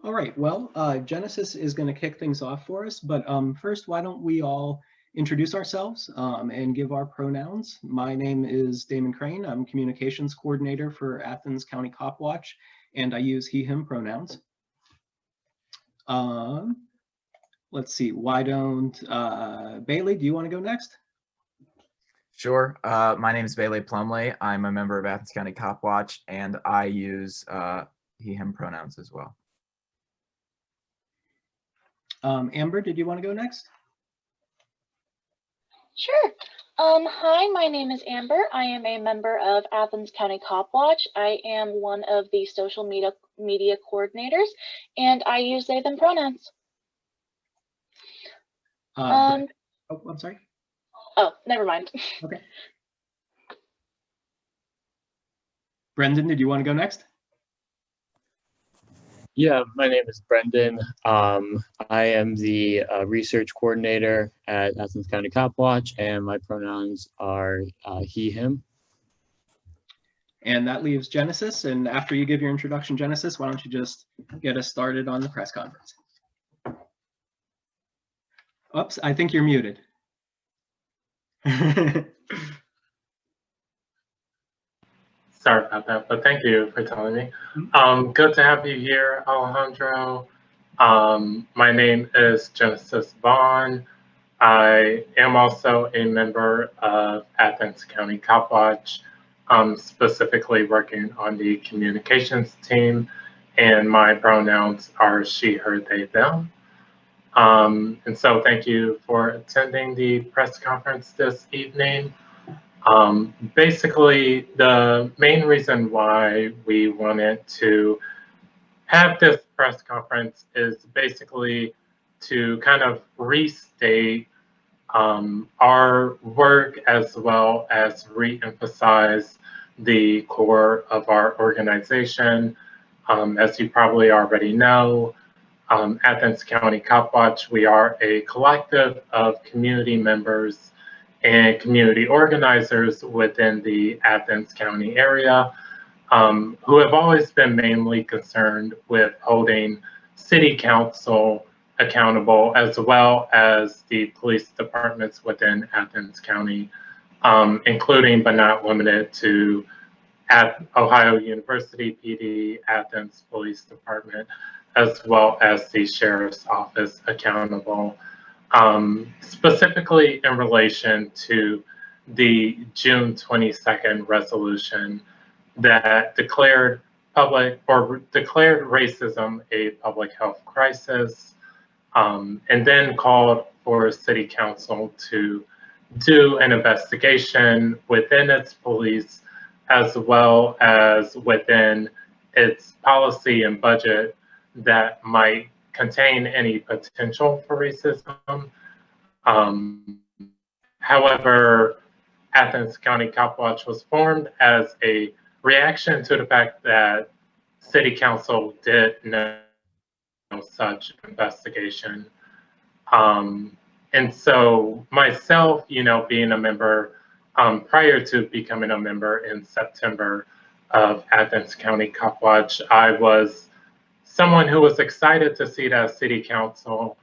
All right, well, Genesis is going to kick things off for us, but first, why don't we all introduce ourselves and give our pronouns. My name is Damon Crane. I'm Communications Coordinator for Athens County Copwatch, and I use he, him pronouns. Let's see, why don't, Bailey, do you want to go next? Sure. My name is Bailey Plumley. I'm a member of Athens County Copwatch, and I use he, him pronouns as well. Amber, did you want to go next? Sure. Hi, my name is Amber. I am a member of Athens County Copwatch. I am one of the social media coordinators, and I use they, them pronouns. Oh, I'm sorry. Oh, never mind. Okay. Brendan, did you want to go next? Yeah, my name is Brendan. I am the research coordinator at Athens County Copwatch, and my pronouns are he, him. And that leaves Genesis. And after you give your introduction, Genesis, why don't you just get us started on the press conference? Oops, I think you're muted. Sorry about that, but thank you for telling me. Good to have you here, Alejandro. My name is Genesis Vaughn. I am also a member of Athens County Copwatch, specifically working on the communications team, and my pronouns are she, her, they, them. And so thank you for attending the press conference this evening. Basically, the main reason why we wanted to have this press conference is basically to kind of restate our work as well as re-emphasize the core of our organization. As you probably already know, Athens County Copwatch, we are a collective of community members and community organizers within the Athens County area who have always been mainly concerned with holding city council accountable, as well as the police departments within Athens County, including but not limited to Ohio University PD, Athens Police Department, as well as the Sheriff's Office accountable. Specifically in relation to the June 22nd resolution that declared racism a public health crisis, and then called for City Council to do an investigation within its police as well as within its policy and budget that might contain any potential for racism. However, Athens County Copwatch was formed as a reaction to the fact that City Council did no such investigation. And so myself, being a member, prior to becoming a member in September of Athens County Copwatch, I was someone who was excited to see that City Council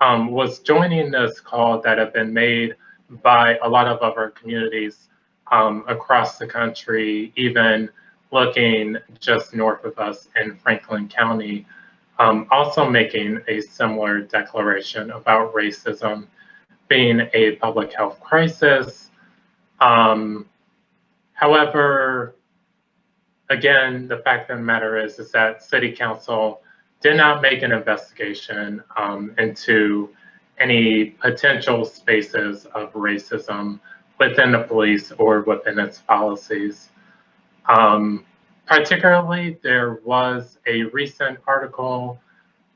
was joining this call that had been made by a lot of other communities across the country, even looking just north of us in Franklin County, also making a similar declaration about racism being a public health crisis. However, again, the fact of the matter is that City Council did not make an investigation into any potential spaces of racism within the police or within its policies. Particularly, there was a recent article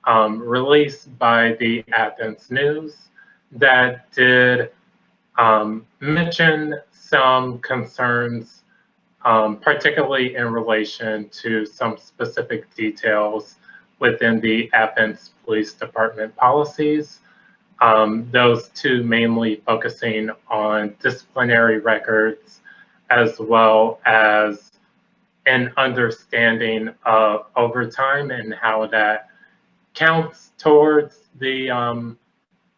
released by the Athens News that did mention some concerns, particularly in relation to some specific details within the Athens Police Department policies. Those two mainly focusing on disciplinary records, as well as an understanding of overtime and how that counts towards the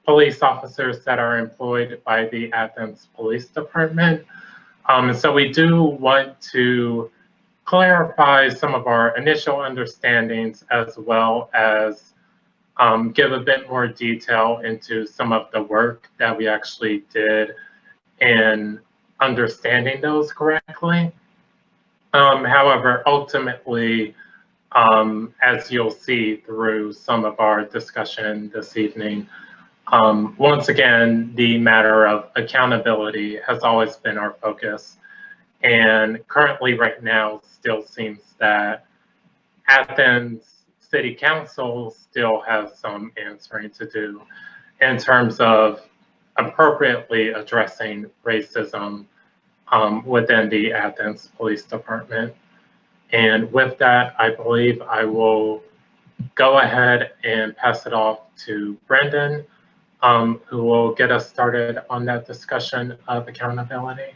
police officers that are employed by the Athens Police Department. And so we do want to clarify some of our initial understandings, as well as give a bit more detail into some of the work that we actually did in understanding those correctly. However, ultimately, as you'll see through some of our discussion this evening, once again, the matter of accountability has always been our focus. And currently right now still seems that Athens City Council still has some answering to do in terms of appropriately addressing racism within the Athens Police Department. And with that, I believe I will go ahead and pass it off to Brendan, who will get us started on that discussion of accountability.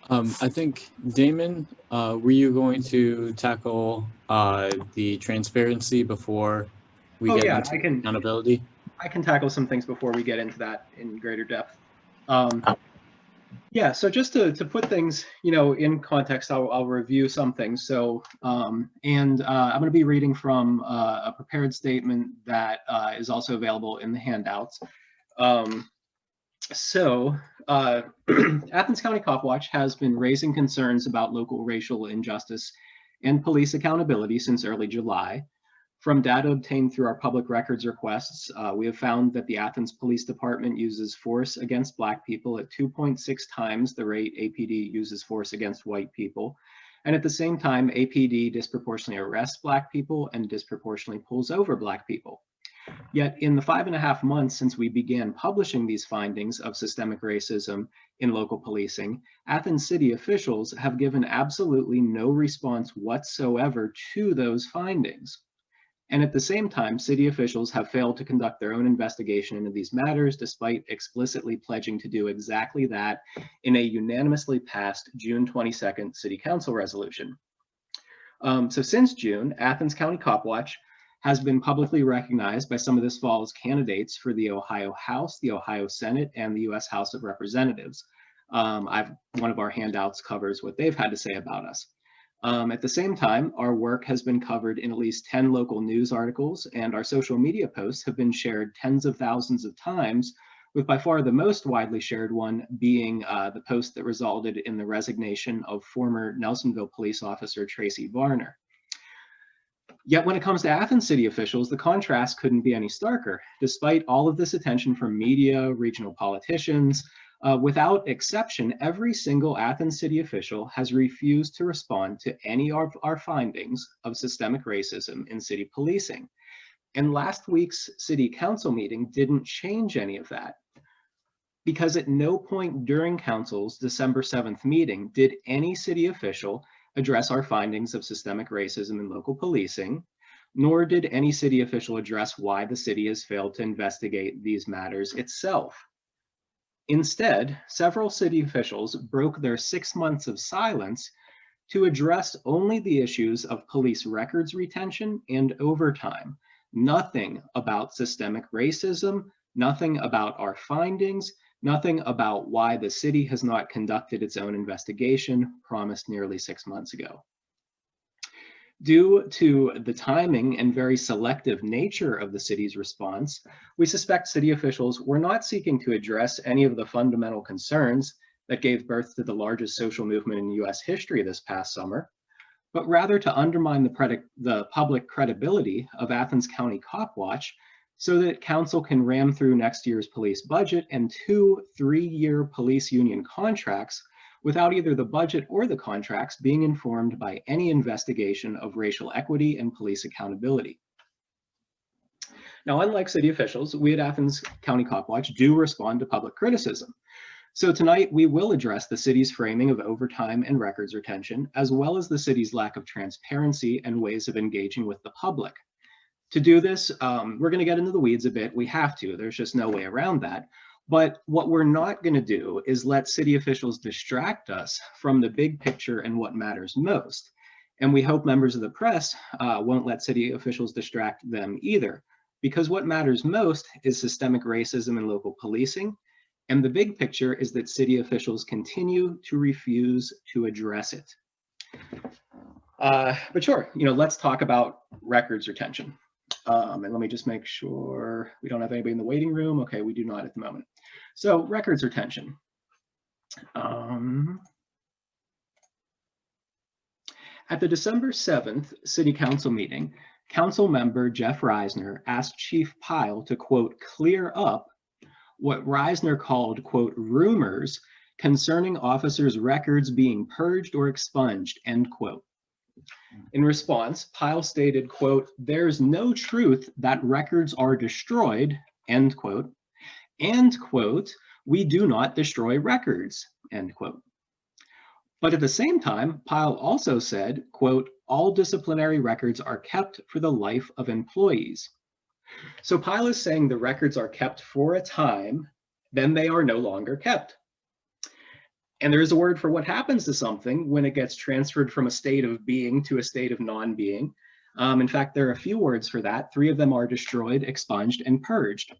I think, Damon, were you going to tackle the transparency before we get into accountability? I can tackle some things before we get into that in greater depth. Yeah, so just to put things, in context, I'll review some things. So, I'm going to be reading from a prepared statement that is also available in the handouts. Athens County Copwatch has been raising concerns about local racial injustice and police accountability since early July. From data obtained through our public records requests, we have found that the Athens Police Department uses force against Black people at 2.6 times the rate APD uses force against white people. And at the same time, APD disproportionately arrests Black people and disproportionately pulls over Black people. Yet in the 5.5 months since we began publishing these findings of systemic racism in local policing, Athens city officials have given absolutely no response whatsoever to those findings. And at the same time, city officials have failed to conduct their own investigation into these matters, despite explicitly pledging to do exactly that in a unanimously passed June 22nd City Council resolution. So since June, Athens County Copwatch has been publicly recognized by some of this fall's candidates for the Ohio House, the Ohio Senate, and the US House of Representatives. One of our handouts covers what they've had to say about us. At the same time, our work has been covered in at least 10 local news articles, and our social media posts have been shared tens of thousands of times, with by far the most widely shared one being the post that resulted in the resignation of former Nelsonville police officer Tracy Varner. Yet when it comes to Athens city officials, the contrast couldn't be any starker. Despite all of this attention from media, regional politicians, without exception, every single Athens city official has refused to respond to any of our findings of systemic racism in city policing. And last week's city council meeting didn't change any of that, because at no point during council's December 7th meeting did any city official address our findings of systemic racism in local policing, nor did any city official address why the city has failed to investigate these matters itself. Instead, several city officials broke their 6 months of silence to address only the issues of police records retention and overtime. Nothing about systemic racism, nothing about our findings, nothing about why the city has not conducted its own investigation promised nearly 6 months ago. Due to the timing and very selective nature of the city's response, we suspect city officials were not seeking to address any of the fundamental concerns that gave birth to the largest social movement in US history this past summer, but rather to undermine the public credibility of Athens County Copwatch so that council can ram through next year's police budget and 2 3-year police union contracts without either the budget or the contracts being informed by any investigation of racial equity and police accountability. Now, unlike city officials, we at Athens County Copwatch do respond to public criticism. So tonight we will address the city's framing of overtime and records retention, as well as the city's lack of transparency and ways of engaging with the public. To do this, we're going to get into the weeds a bit. We have to. There's just no way around that. But what we're not going to do is let city officials distract us from the big picture and what matters most. And we hope members of the press won't let city officials distract them either, because what matters most is systemic racism in local policing. And the big picture is that city officials continue to refuse to address it. But sure, let's talk about records retention. And let me just make sure we don't have anybody in the waiting room. Okay, we do not at the moment. So records retention. At the December 7th City Council meeting, Council member Jeff Reisner asked Chief Pyle to, quote, clear up what Reisner called, quote, rumors concerning officers' records being purged or expunged, end quote. In response, Pyle stated, quote, there's no truth that records are destroyed, end quote, and, quote, we do not destroy records, end quote. But at the same time, Pyle also said, quote, all disciplinary records are kept for the life of employees. So Pyle is saying the records are kept for a time, then they are no longer kept. And there is a word for what happens to something when it gets transferred from a state of being to a state of non-being. In fact, there are a few words for that. 3 of them are destroyed, expunged, and purged.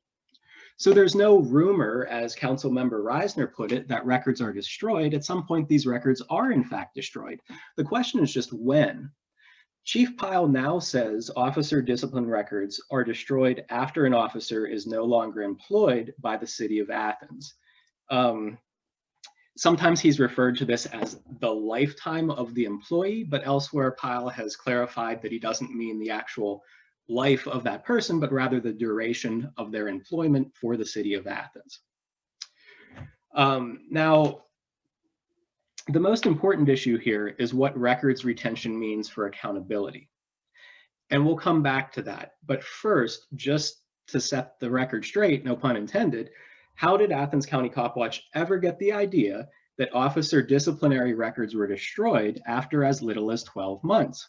So there's no rumor, as Council member Reisner put it, that records are destroyed. At some point, these records are in fact destroyed. The question is just when. Chief Pyle now says officer discipline records are destroyed after an officer is no longer employed by the city of Athens. Sometimes he's referred to this as the lifetime of the employee, but elsewhere Pyle has clarified that he doesn't mean the actual life of that person, but rather the duration of their employment for the city of Athens. Now, the most important issue here is what records retention means for accountability. And we'll come back to that. But first, just to set the record straight, no pun intended, how did Athens County Copwatch ever get the idea that officer disciplinary records were destroyed after as little as 12 months?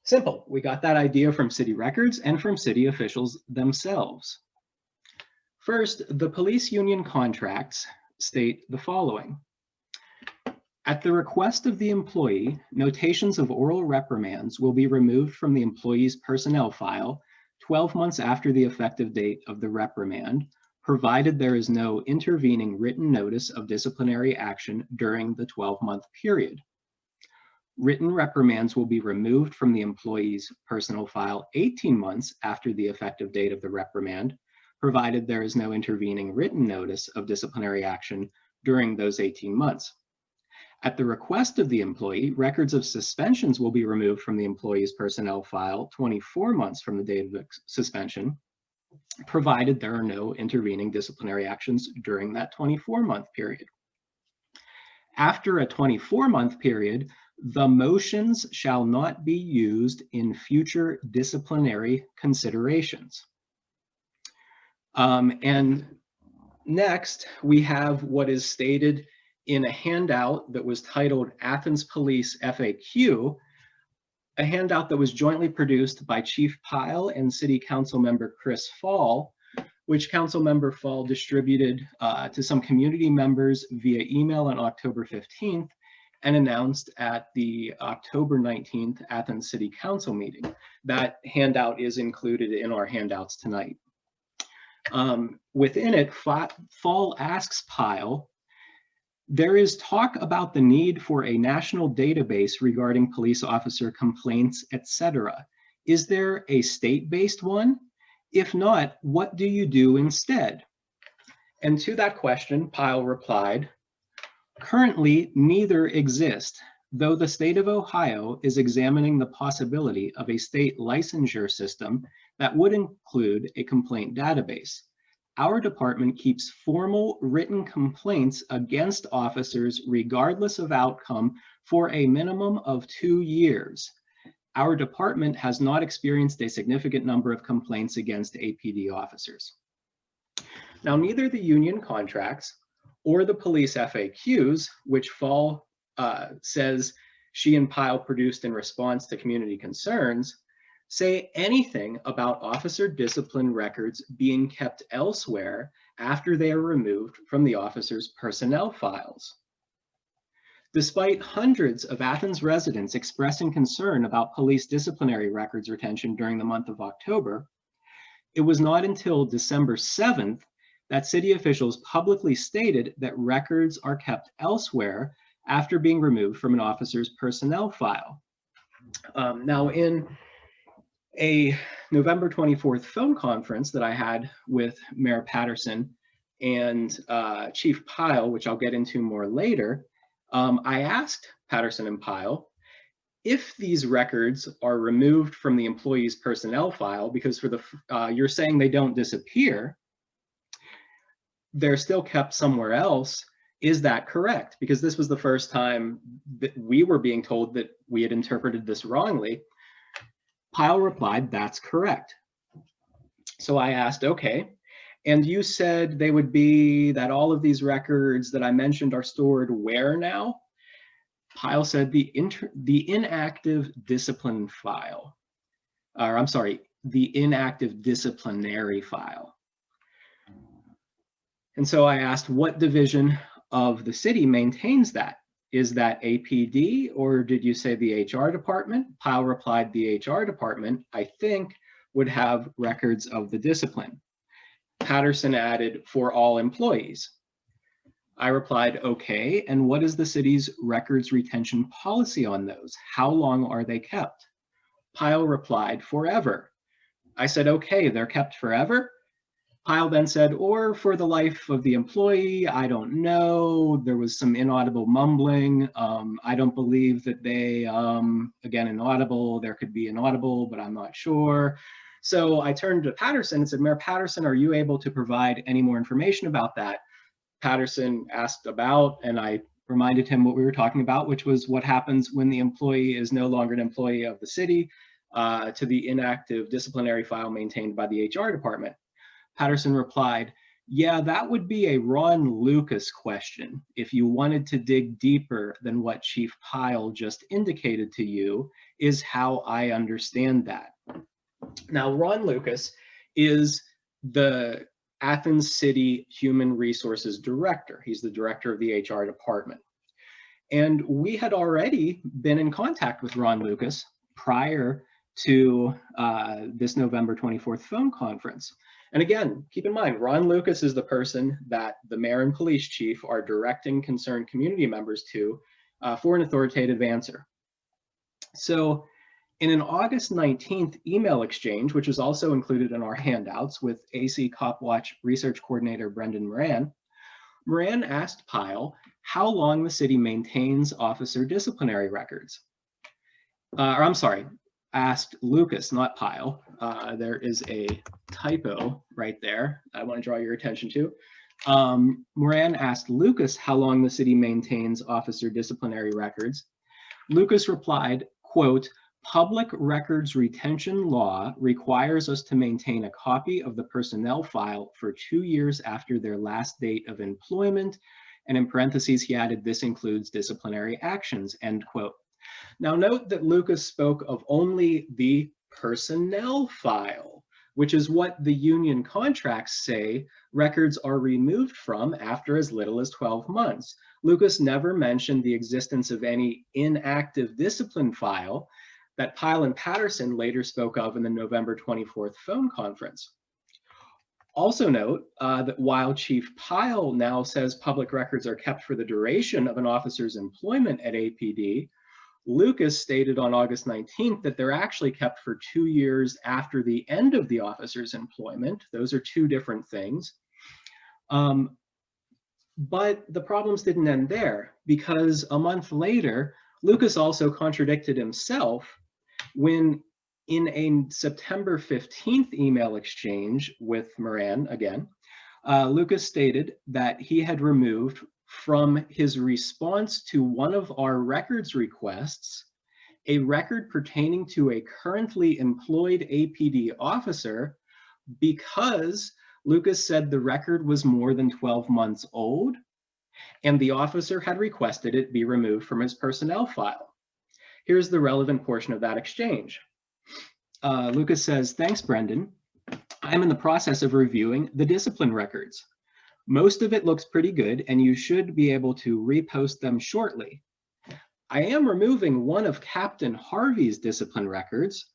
Simple. We got that idea from city records and from city officials themselves. First, the police union contracts state the following. At the request of the employee, notations of oral reprimands will be removed from the employee's personnel file 12 months after the effective date of the reprimand, provided there is no intervening written notice of disciplinary action during the 12-month period. Written reprimands will be removed from the employee's personnel file 18 months after the effective date of the reprimand, provided there is no intervening written notice of disciplinary action during those 18 months. At the request of the employee, records of suspensions will be removed from the employee's personnel file 24 months from the date of the suspension, provided there are no intervening disciplinary actions during that 24-month period. After a 24-month period, the motions shall not be used in future disciplinary considerations. And next, we have what is stated in a handout that was titled Athens Police FAQ, a handout that was jointly produced by Chief Pyle and City Council member Chris Fall, which Council member Fall distributed to some community members via email on October 15th and announced at the October 19th Athens City Council meeting. That handout is included in our handouts tonight. Within it, Fall asks Pyle, there is talk about the need for a national database regarding police officer complaints, etc. Is there a state-based one? If not, what do you do instead? And to that question, Pyle replied, currently, neither exist, though the state of Ohio is examining the possibility of a state licensure system that would include a complaint database. Our department keeps formal written complaints against officers regardless of outcome for a minimum of 2 years. Our department has not experienced a significant number of complaints against APD officers. Now, neither the union contracts or the police FAQs, which Fall says she and Pyle produced in response to community concerns, say anything about officer discipline records being kept elsewhere after they are removed from the officer's personnel files. Despite hundreds of Athens residents expressing concern about police disciplinary records retention during the month of October, it was not until December 7th that city officials publicly stated that records are kept elsewhere after being removed from an officer's personnel file. Now, in a November 24th phone conference that I had with Mayor Patterson and Chief Pyle, which I'll get into more later, I asked Patterson and Pyle if these records are removed from the employee's personnel file, because for the you're saying they don't disappear, they're still kept somewhere else. Is that correct? Because this was the first time that we were being told that we had interpreted this wrongly. Pyle replied, that's correct. So I asked, okay, and you said they would be, that all of these records that I mentioned are stored where now? Pyle said the inactive discipline file, or I'm sorry, the inactive disciplinary file. And so I asked, what division of the city maintains that? Is that APD, or did you say the HR department? Pyle replied, the HR department, I think, would have records of the discipline. Patterson added, for all employees. I replied, okay, and what is the city's records retention policy on those? How long are they kept? Pyle replied, forever. I said, okay, they're kept forever? Pyle then said, or for the life of the employee, I don't know. There was some inaudible mumbling. I don't believe that they, again, inaudible, there could be inaudible, but I'm not sure. So I turned to Patterson and said, Mayor Patterson, are you able to provide any more information about that? Patterson asked about, and I reminded him what we were talking about, which was what happens when the employee is no longer an employee of the city, to the inactive disciplinary file maintained by the HR department. Patterson replied, yeah, that would be a Ron Lucas question if you wanted to dig deeper than what Chief Pyle just indicated to you, is how I understand that. Now, Ron Lucas is the Athens City Human Resources Director. He's the director of the HR department. And we had already been in contact with Ron Lucas prior to this November 24th phone conference. And again, keep in mind, Ron Lucas is the person that the mayor and police chief are directing concerned community members to for an authoritative answer. So in an August 19th email exchange, which was also included in our handouts with AC Copwatch Research Coordinator Brendan Moran asked Pyle how long the city maintains officer disciplinary records. Asked Lucas, not Pyle. There is a typo right there I want to draw your attention to. Moran asked Lucas how long the city maintains officer disciplinary records. Lucas replied, quote, public records retention law requires us to maintain a copy of the personnel file for 2 years after their last date of employment. And in parentheses, he added, this includes disciplinary actions, end quote. Now note that Lucas spoke of only the personnel file, which is what the union contracts say records are removed from after as little as 12 months. Lucas never mentioned the existence of any inactive discipline file that Pyle and Patterson later spoke of in the November 24th phone conference. Also note that while Chief Pyle now says public records are kept for the duration of an officer's employment at APD, Lucas stated on August 19th that they're actually kept for 2 years after the end of the officer's employment. Those are two different things. But the problems didn't end there, because a month later, Lucas also contradicted himself when in a September 15th email exchange with Moran again, Lucas stated that he had removed from his response to one of our records requests a record pertaining to a currently employed APD officer because Lucas said the record was more than 12 months old and the officer had requested it be removed from his personnel file. Here's the relevant portion of that exchange. Lucas says, thanks, Brendan. I'm in the process of reviewing the discipline records. Most of it looks pretty good, and you should be able to repost them shortly. I am removing one of Captain Harvey's discipline records.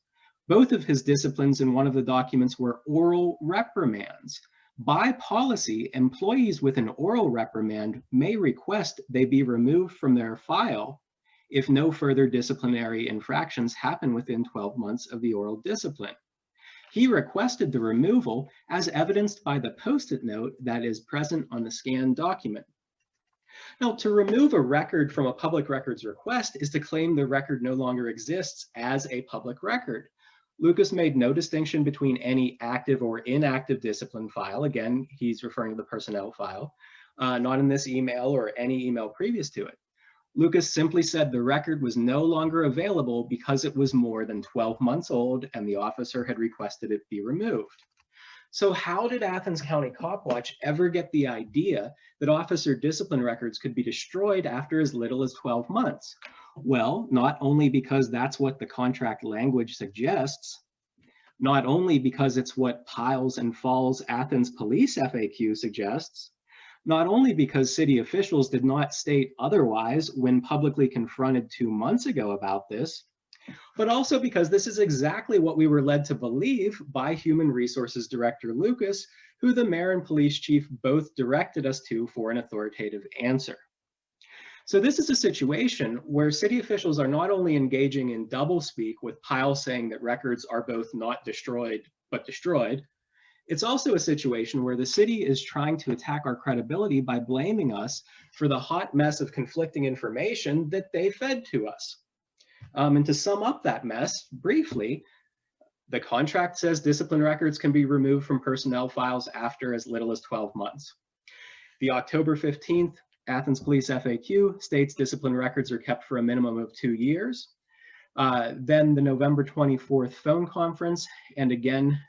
Both of his disciplines in one of the documents were oral reprimands. By policy, employees with an oral reprimand may request they be removed from their file if no further disciplinary infractions happen within 12 months of the oral discipline. He requested the removal as evidenced by the Post-it note that is present on the scanned document. Now, to remove a record from a public records request is to claim the record no longer exists as a public record. Lucas made no distinction between any active or inactive discipline file. Again, he's referring to the personnel file, not in this email or any email previous to it. Lucas simply said the record was no longer available because it was more than 12 months old and the officer had requested it be removed. So how did Athens County Copwatch ever get the idea that officer discipline records could be destroyed after as little as 12 months? Well, not only because that's what the contract language suggests, not only because it's what Pyle's and Falls Athens Police FAQ suggests, not only because city officials did not state otherwise when publicly confronted 2 months ago about this, but also because this is exactly what we were led to believe by Human Resources Director Lucas, who the mayor and police chief both directed us to for an authoritative answer. So this is a situation where city officials are not only engaging in doublespeak with Pyle saying that records are both not destroyed, but destroyed. It's also a situation where the city is trying to attack our credibility by blaming us for the hot mess of conflicting information that they fed to us. And to sum up that mess briefly, the contract says discipline records can be removed from personnel files after as little as 12 months. The October 15th Athens Police FAQ states discipline records are kept for a minimum of 2 years. Then the November 24th phone conference, and again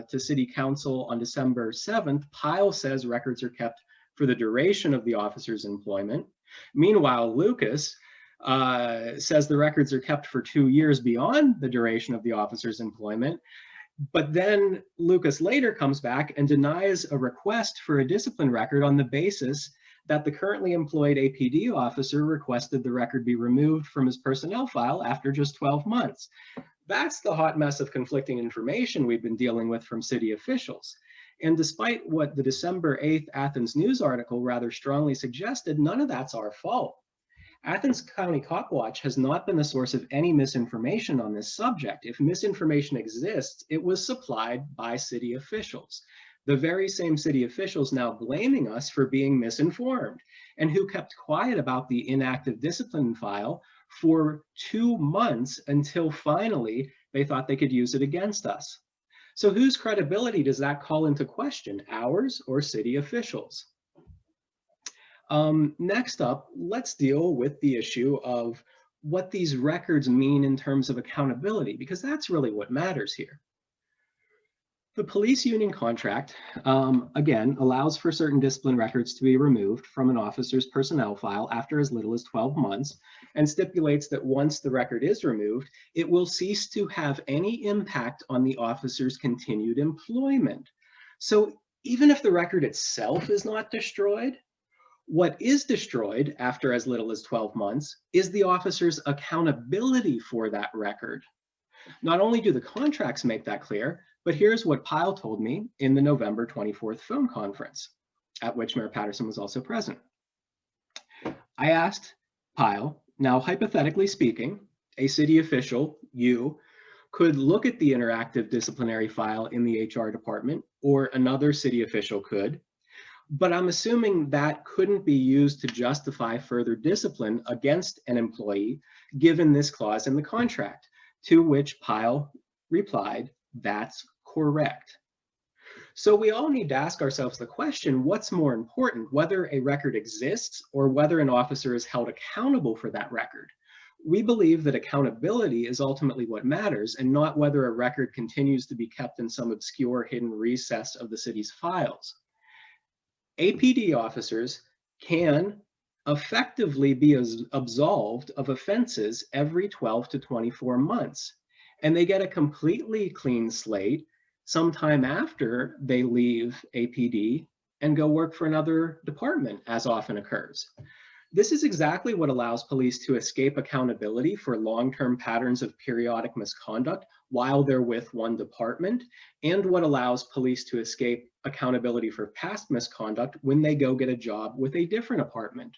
to City Council on December 7th, Pyle says records are kept for the duration of the officer's employment. Meanwhile, Lucas says the records are kept for 2 years beyond the duration of the officer's employment. But then Lucas later comes back and denies a request for a discipline record on the basis that the currently employed APD officer requested the record be removed from his personnel file after just 12 months. That's the hot mess of conflicting information we've been dealing with from city officials. And despite what the December 8th Athens News article rather strongly suggested, none of that's our fault. Athens County Copwatch has not been the source of any misinformation on this subject. If misinformation exists, it was supplied by city officials. The very same city officials now blaming us for being misinformed and who kept quiet about the inactive discipline file for 2 months until finally they thought they could use it against us. So whose credibility does that call into question, ours or city officials? Next up, let's deal with the issue of what these records mean in terms of accountability, because that's really what matters here. The police union contract, again, allows for certain discipline records to be removed from an officer's personnel file after as little as 12 months, and stipulates that once the record is removed, it will cease to have any impact on the officer's continued employment. So even if the record itself is not destroyed, what is destroyed after as little as 12 months is the officer's accountability for that record. Not only do the contracts make that clear, but here's what Pyle told me in the November 24th phone conference, at which Mayor Patterson was also present. I asked Pyle, now hypothetically speaking, a city official, you, could look at the interactive disciplinary file in the HR department, or another city official could, but I'm assuming that couldn't be used to justify further discipline against an employee, given this clause in the contract, to which Pyle replied, that's correct. So we all need to ask ourselves the question, what's more important, whether a record exists or whether an officer is held accountable for that record? We believe that accountability is ultimately what matters, and not whether a record continues to be kept in some obscure hidden recess of the city's files. APD officers can effectively be absolved of offenses every 12 to 24 months. and they get a completely clean slate sometime after they leave APD and go work for another department, as often occurs. This is exactly what allows police to escape accountability for long-term patterns of periodic misconduct while they're with one department, and what allows police to escape accountability for past misconduct when they go get a job with a different department.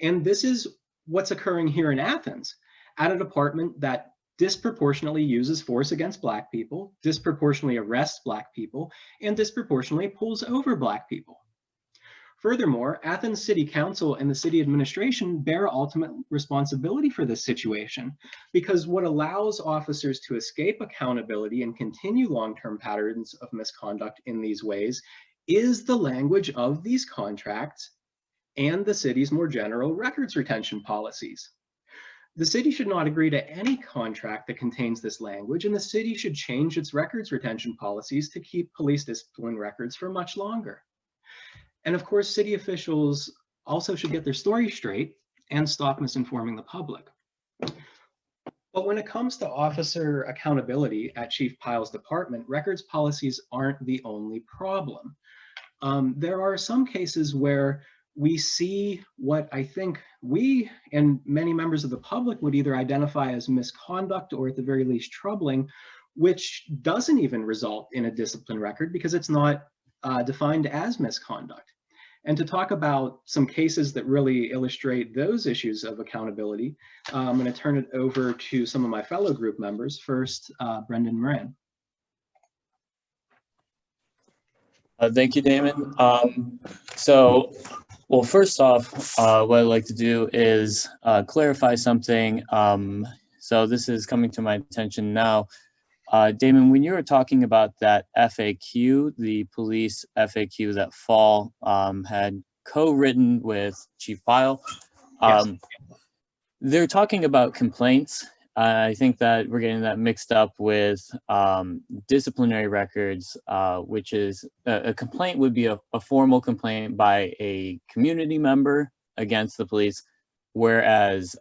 And this is what's occurring here in Athens, at a department that disproportionately uses force against Black people, disproportionately arrests Black people, and disproportionately pulls over Black people. Furthermore, Athens City Council and the city administration bear ultimate responsibility for this situation, because what allows officers to escape accountability and continue long-term patterns of misconduct in these ways is the language of these contracts and the city's more general records retention policies. The city should not agree to any contract that contains this language, and the city should change its records retention policies to keep police discipline records for much longer. And of course, city officials also should get their story straight and stop misinforming the public. But when it comes to officer accountability at Chief Pyle's department, records policies aren't the only problem. There are some cases where we see what I think we and many members of the public would either identify as misconduct or at the very least troubling, which doesn't even result in a discipline record because it's not defined as misconduct. And to talk about some cases that really illustrate those issues of accountability, I'm going to turn it over to some of my fellow group members. First, Brendan Moran. Thank you, Damon. Well, first off, what I'd like to do is clarify something. So this is coming to my attention now. Damon, when you were talking about that FAQ, the police FAQ that Fall had co-written with Chief Pyle, Yes. they're talking about complaints. I think that we're getting that mixed up with disciplinary records, which is a complaint would be a formal complaint by a community member against the police, whereas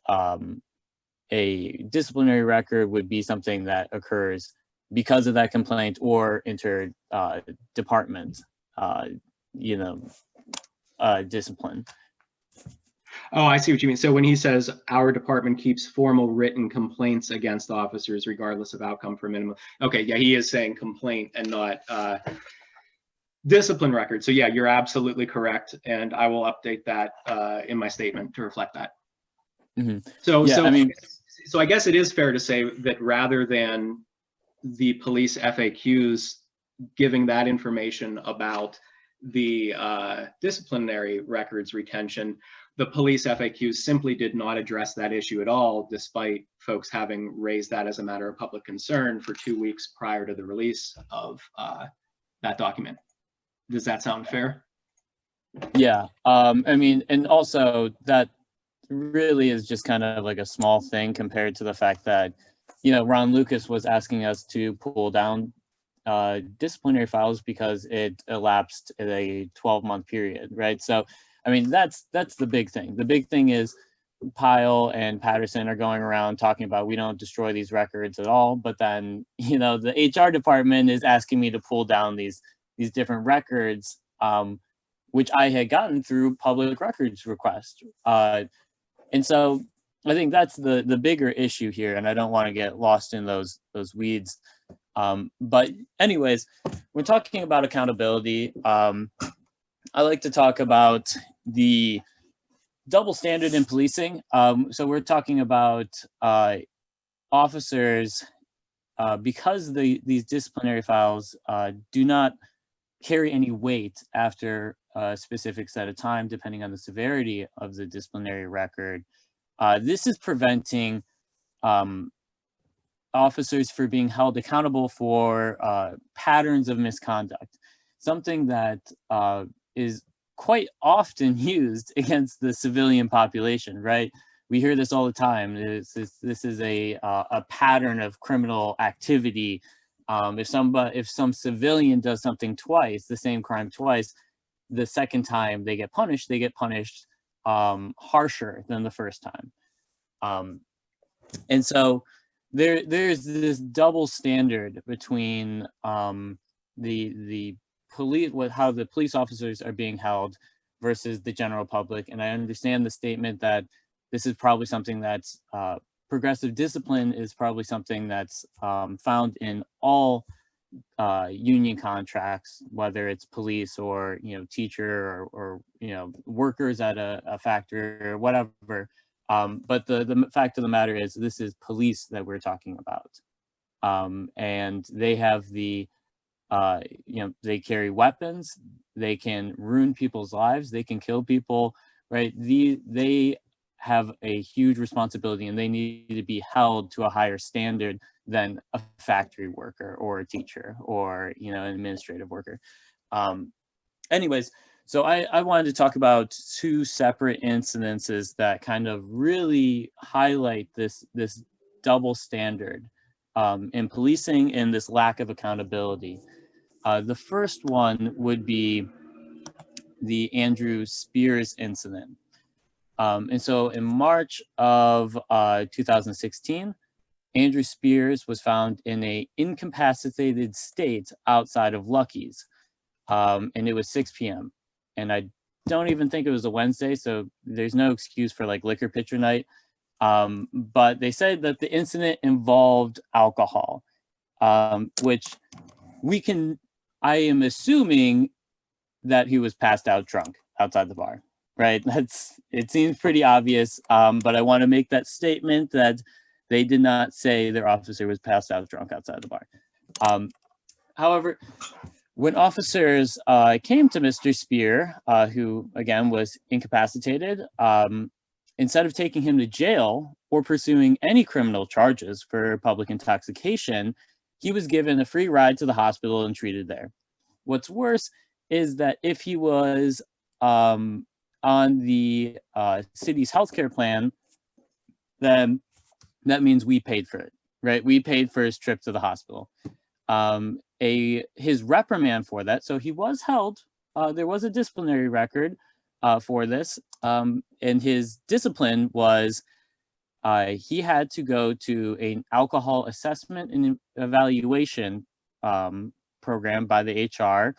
a disciplinary record would be something that occurs because of that complaint or inter-department, discipline. Oh, I see what you mean. So when he says our department keeps formal written complaints against officers regardless of outcome for minimum. Okay, yeah, he is saying complaint and not discipline record. So yeah, you're absolutely correct. And I will update that in my statement to reflect that. Mm-hmm. So I guess it is fair to say that rather than the police FAQs giving that information about the disciplinary records retention, the police FAQs simply did not address that issue at all, despite folks having raised that as a matter of public concern for 2 weeks prior to the release of that document. Does that sound fair? Yeah, I mean, and also that really is just kind of like a small thing compared to the fact that, Ron Lucas was asking us to pull down disciplinary files because it elapsed in a 12-month period, right? So, I mean, that's the big thing. The big thing is Pyle and Patterson are going around talking about we don't destroy these records at all, but then, the HR department is asking me to pull down these different records, which I had gotten through public records request. And so I think that's the bigger issue here, and I don't want to get lost in those weeds. But anyways, we're talking about accountability. I like to talk about the double standard in policing. So we're talking about officers, because these disciplinary files do not carry any weight after a specific set of time, depending on the severity of the disciplinary record. This is preventing officers for being held accountable for patterns of misconduct, something that is quite often used against the civilian population, right? We hear this all the time. This is a pattern of criminal activity. If some civilian does something twice, the same crime twice, the second time they get punished harsher than the first time. And so there's this double standard between the police, how the police officers are being held versus the general public. And I understand the statement that this is probably something that's progressive discipline is probably something that's found in all union contracts, whether it's police or teacher or workers at a factory or whatever. But the fact of the matter is, this is police that we're talking about, and they have the they carry weapons, they can ruin people's lives, they can kill people, right? They have a huge responsibility, and they need to be held to a higher standard than a factory worker or a teacher or an administrative worker. Anyways, so I wanted to talk about two separate incidences that kind of really highlight this double standard in policing and this lack of accountability. The first one would be the Andrew Spears incident. And so in March of 2016, Andrew Spears was found in an incapacitated state outside of Lucky's, and it was 6 p.m. And I don't even think it was a Wednesday, so there's no excuse for like liquor pitcher night. But they said that the incident involved alcohol, which I am assuming that he was passed out drunk outside the bar, right? It seems pretty obvious, but I want to make that statement that they did not say their officer was passed out drunk outside the bar. However, when officers came to Mr. Spear, who again was incapacitated, instead of taking him to jail or pursuing any criminal charges for public intoxication, he was given a free ride to the hospital and treated there. What's worse is that if he was on the city's healthcare plan, then that means we paid for it, right? We paid for his trip to the hospital. His reprimand for that, so he was held, there was a disciplinary record for this, and his discipline was he had to go to an alcohol assessment and evaluation program by the HR,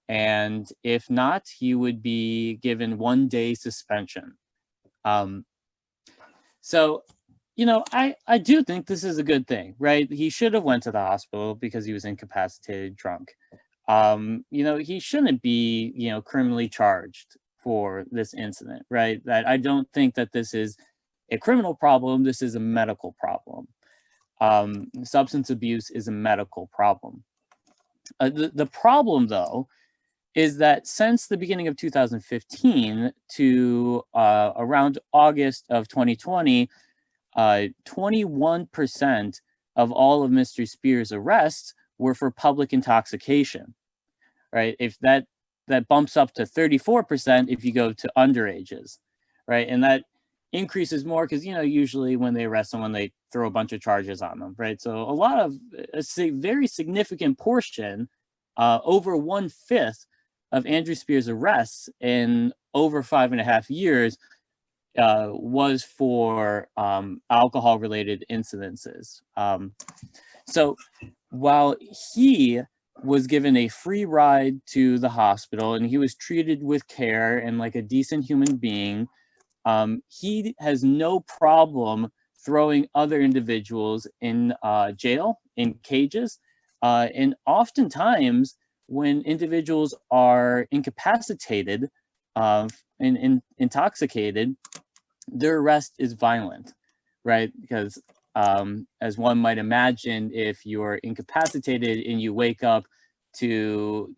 and if not, he would be given 1 day suspension. So, I do think this is a good thing, right? He should have went to the hospital because he was incapacitated, drunk. He shouldn't be, criminally charged for this incident, right? That I don't think that this is a criminal problem. This is a medical problem. Substance abuse is a medical problem. The problem, though, is that since the beginning of 2015 to around August of 2020, 21% of all of Mr. Spears' arrests were for public intoxication, right? If that bumps up to 34% if you go to underages, right? And that increases more because, usually when they arrest someone, they throw a bunch of charges on them, right? So a very significant portion, over 1/5 of Andrew Spears' arrests in over 5.5 years was for alcohol-related incidences. So while he was given a free ride to the hospital and he was treated with care and like a decent human being, he has no problem throwing other individuals in jail, in cages, and oftentimes when individuals are incapacitated and intoxicated, their arrest is violent, right? Because as one might imagine, if you're incapacitated and you wake up to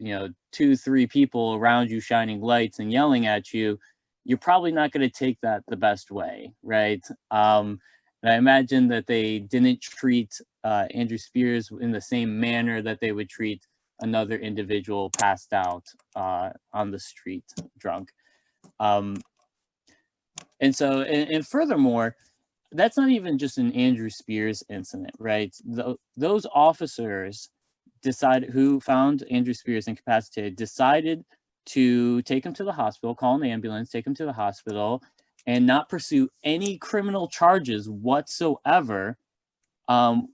2-3 people around you shining lights and yelling at you, you're probably not going to take that the best way, right? And I imagine that they didn't treat Andrew Spears in the same manner that they would treat another individual passed out on the street drunk. And furthermore, that's not even just an Andrew Spears incident, right? Those officers who found Andrew Spears incapacitated decided to take him to the hospital, call an ambulance, take him to the hospital, and not pursue any criminal charges whatsoever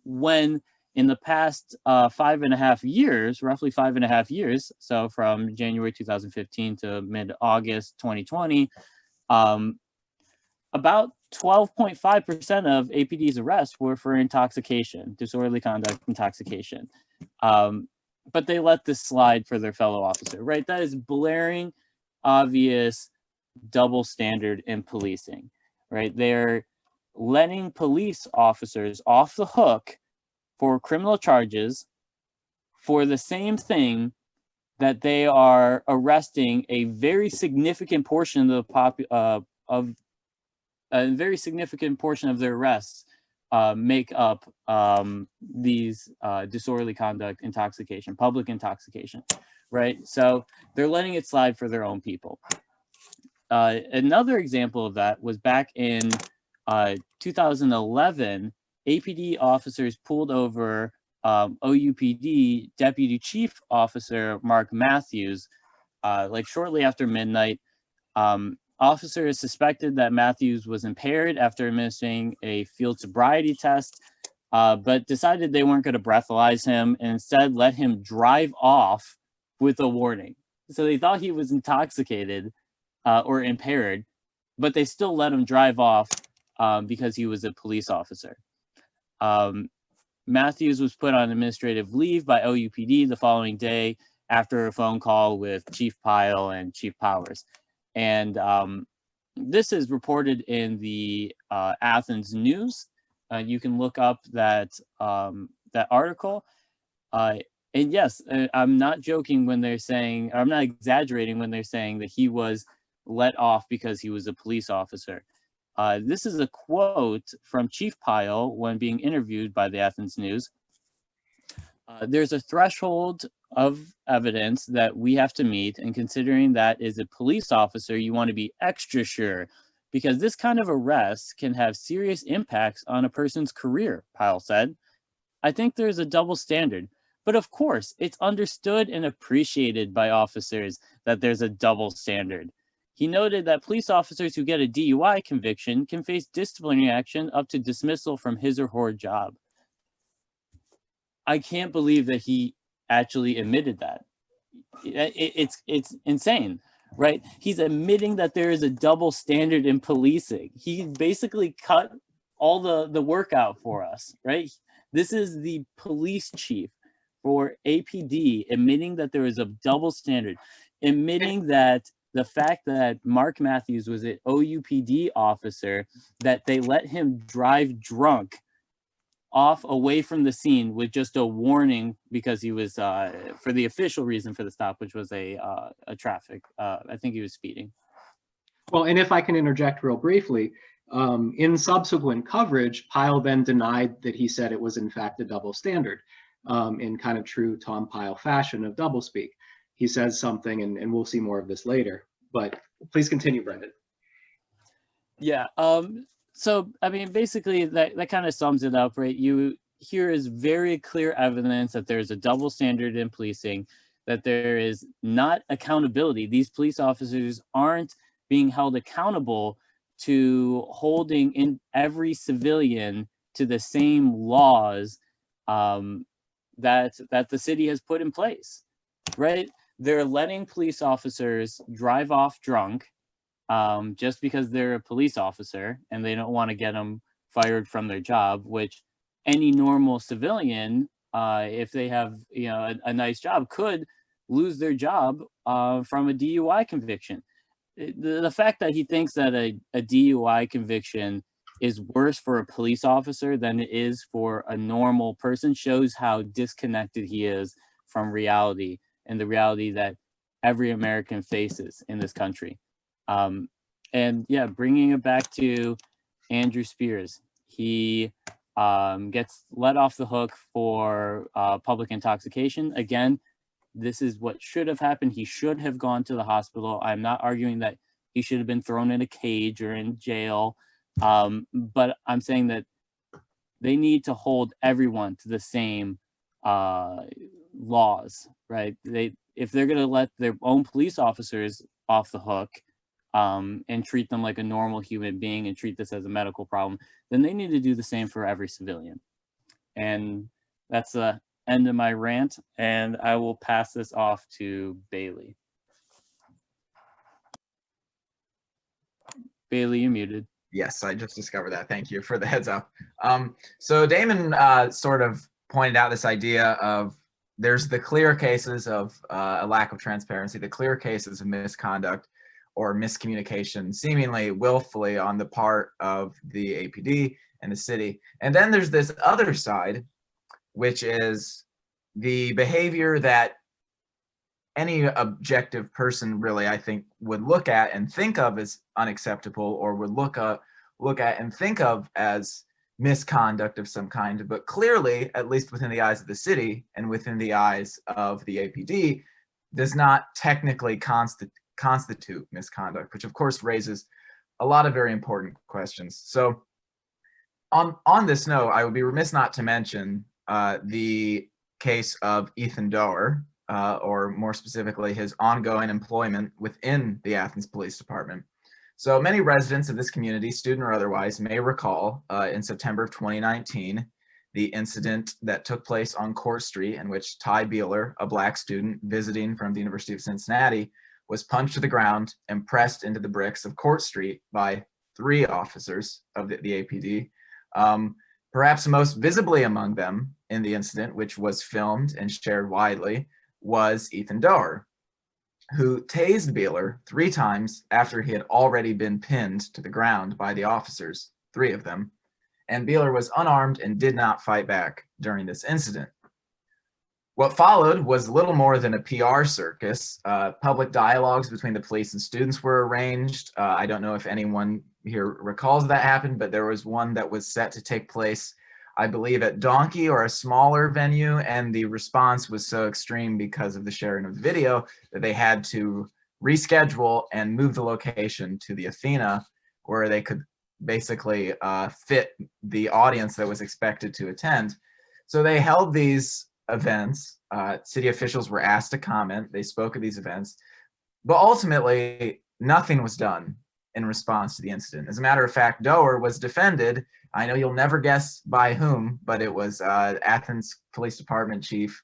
when in the past 5.5 years, roughly 5.5 years, so from January 2015 to mid-August 2020, about 12.5% of APD's arrests were for intoxication, disorderly conduct, intoxication. But they let this slide for their fellow officer, right? That is blaring, obvious double standard in policing, right? They're letting police officers off the hook for criminal charges for the same thing that they are arresting a very significant portion of the a very significant portion of their arrests make up these disorderly conduct, intoxication, public intoxication, right? So they're letting it slide for their own people. Another example of that was back in 2011, APD officers pulled over OUPD Deputy Chief Officer Mark Matthews, like shortly after midnight. Officers suspected that Matthews was impaired after administering a field sobriety test, but decided they weren't going to breathalyze him and instead let him drive off with a warning. So they thought he was intoxicated or impaired, but they still let him drive off because he was a police officer. Matthews was put on administrative leave by OUPD the following day after a phone call with Chief Pyle and Chief Powers. And this is reported in the Athens News. You can look up that that article. And yes, I'm not joking when they're saying, I'm not exaggerating when they're saying that he was let off because he was a police officer. This is a quote from Chief Pyle when being interviewed by the Athens News. There's a threshold of evidence that we have to meet, and considering that is a police officer, you want to be extra sure, because this kind of arrest can have serious impacts on a person's career, Pyle said. I think there's a double standard, but of course, it's understood and appreciated by officers that there's a double standard. He noted that police officers who get a DUI conviction can face disciplinary action up to dismissal from his or her job. I can't believe that he actually admitted that. It's insane, right? He's admitting that there is a double standard in policing. He basically cut all the work out for us, right? This is the police chief for APD admitting that there is a double standard, admitting that the fact that Mark Matthews was an OUPD officer, that they let him drive drunk off away from the scene with just a warning because he was for the official reason for the stop, which was a traffic. I think he was speeding. Well, and if I can interject real briefly, in subsequent coverage, Pyle then denied that he said it was in fact a double standard, in kind of true Tom Pyle fashion of doublespeak. He says something, and we'll see more of this later. But please continue, Brendan. Yeah. So, I mean, basically, that kind of sums it up, right? Here is very clear evidence that there's a double standard in policing, that there is not accountability. These police officers aren't being held accountable to holding in every civilian to the same laws that the city has put in place, right? They're letting police officers drive off drunk just because they're a police officer and they don't want to get them fired from their job, which any normal civilian, if they have a nice job, could lose their job from a DUI conviction. The fact that he thinks that a DUI conviction is worse for a police officer than it is for a normal person shows how disconnected he is from reality and the reality that every American faces in this country. And yeah, bringing it back to Andrew Spears, he gets let off the hook for public intoxication. Again, this is what should have happened. He should have gone to the hospital. I'm not arguing that he should have been thrown in a cage or in jail, but I'm saying that they need to hold everyone to the same laws, right? If they're going to let their own police officers off the hook and treat them like a normal human being and treat this as a medical problem, then they need to do the same for every civilian. And that's the end of my rant, and I will pass this off to Bailey. Bailey, you're muted. Yes, I just discovered that. Thank you for the heads up. So Damon sort of pointed out this idea of there's the clear cases of a lack of transparency, the clear cases of misconduct or miscommunication, seemingly willfully on the part of the APD and the city. And then there's this other side, which is the behavior that any objective person really, I think, would look at and think of as unacceptable, or would look at and think of as misconduct of some kind, but clearly, at least within the eyes of the city and within the eyes of the APD, does not technically constitute misconduct, which of course raises a lot of very important questions. So on this note, I would be remiss not to mention the case of Ethan Doerr, or more specifically, his ongoing employment within the Athens Police Department. So many residents of this community, student or otherwise, may recall in September of 2019, the incident that took place on Court Street in which Ty Beeler, a Black student visiting from the University of Cincinnati, was punched to the ground and pressed into the bricks of Court Street by 3 officers of the APD. Perhaps most visibly among them in the incident, which was filmed and shared widely, was Ethan Doerr, who tased Beeler 3 times after he had already been pinned to the ground by the officers, 3 of them, and Beeler was unarmed and did not fight back during this incident. What followed was little more than a PR circus. Public dialogues between the police and students were arranged. I don't know if anyone here recalls that happened, but there was one that was set to take place, I believe, at Donkey or a smaller venue, and the response was so extreme because of the sharing of the video that they had to reschedule and move the location to the Athena, where they could basically fit the audience that was expected to attend. So they held these events. City officials were asked to comment. They spoke at these events, but ultimately nothing was done in response to the incident. As a matter of fact, Doerr was defended. I know you'll never guess by whom, but it was Athens Police Department Chief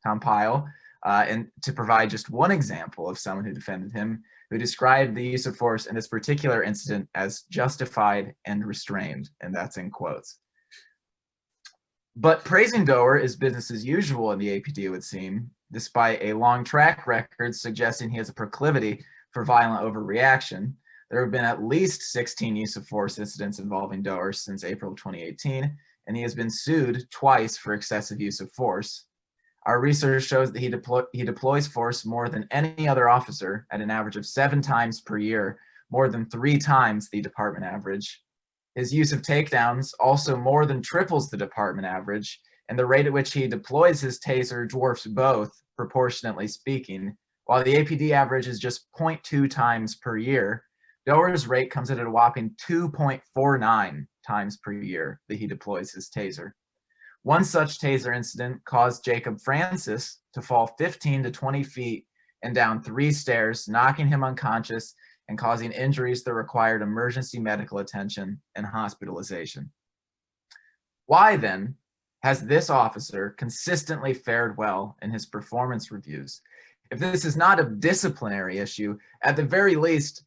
Tom Pyle, and to provide just one example of someone who defended him, who described the use of force in this particular incident as justified and restrained, and that's in quotes. But praising Doerr is business as usual in the APD, it would seem, despite a long track record suggesting he has a proclivity for violent overreaction. There have been at least 16 use of force incidents involving Doerr since April 2018, and he has been sued twice for excessive use of force. Our research shows that he deploys force more than any other officer at an average of 7 times per year, more than 3 times the department average. His use of takedowns also more than triples the department average, and the rate at which he deploys his taser dwarfs both, proportionately speaking. While the APD average is just 0.2 times per year, Doerr's rate comes in at a whopping 2.49 times per year that he deploys his taser. One such taser incident caused Jacob Francis to fall 15 to 20 feet and down 3 stairs, knocking him unconscious and causing injuries that required emergency medical attention and hospitalization. Why then has this officer consistently fared well in his performance reviews? If this is not a disciplinary issue, at the very least,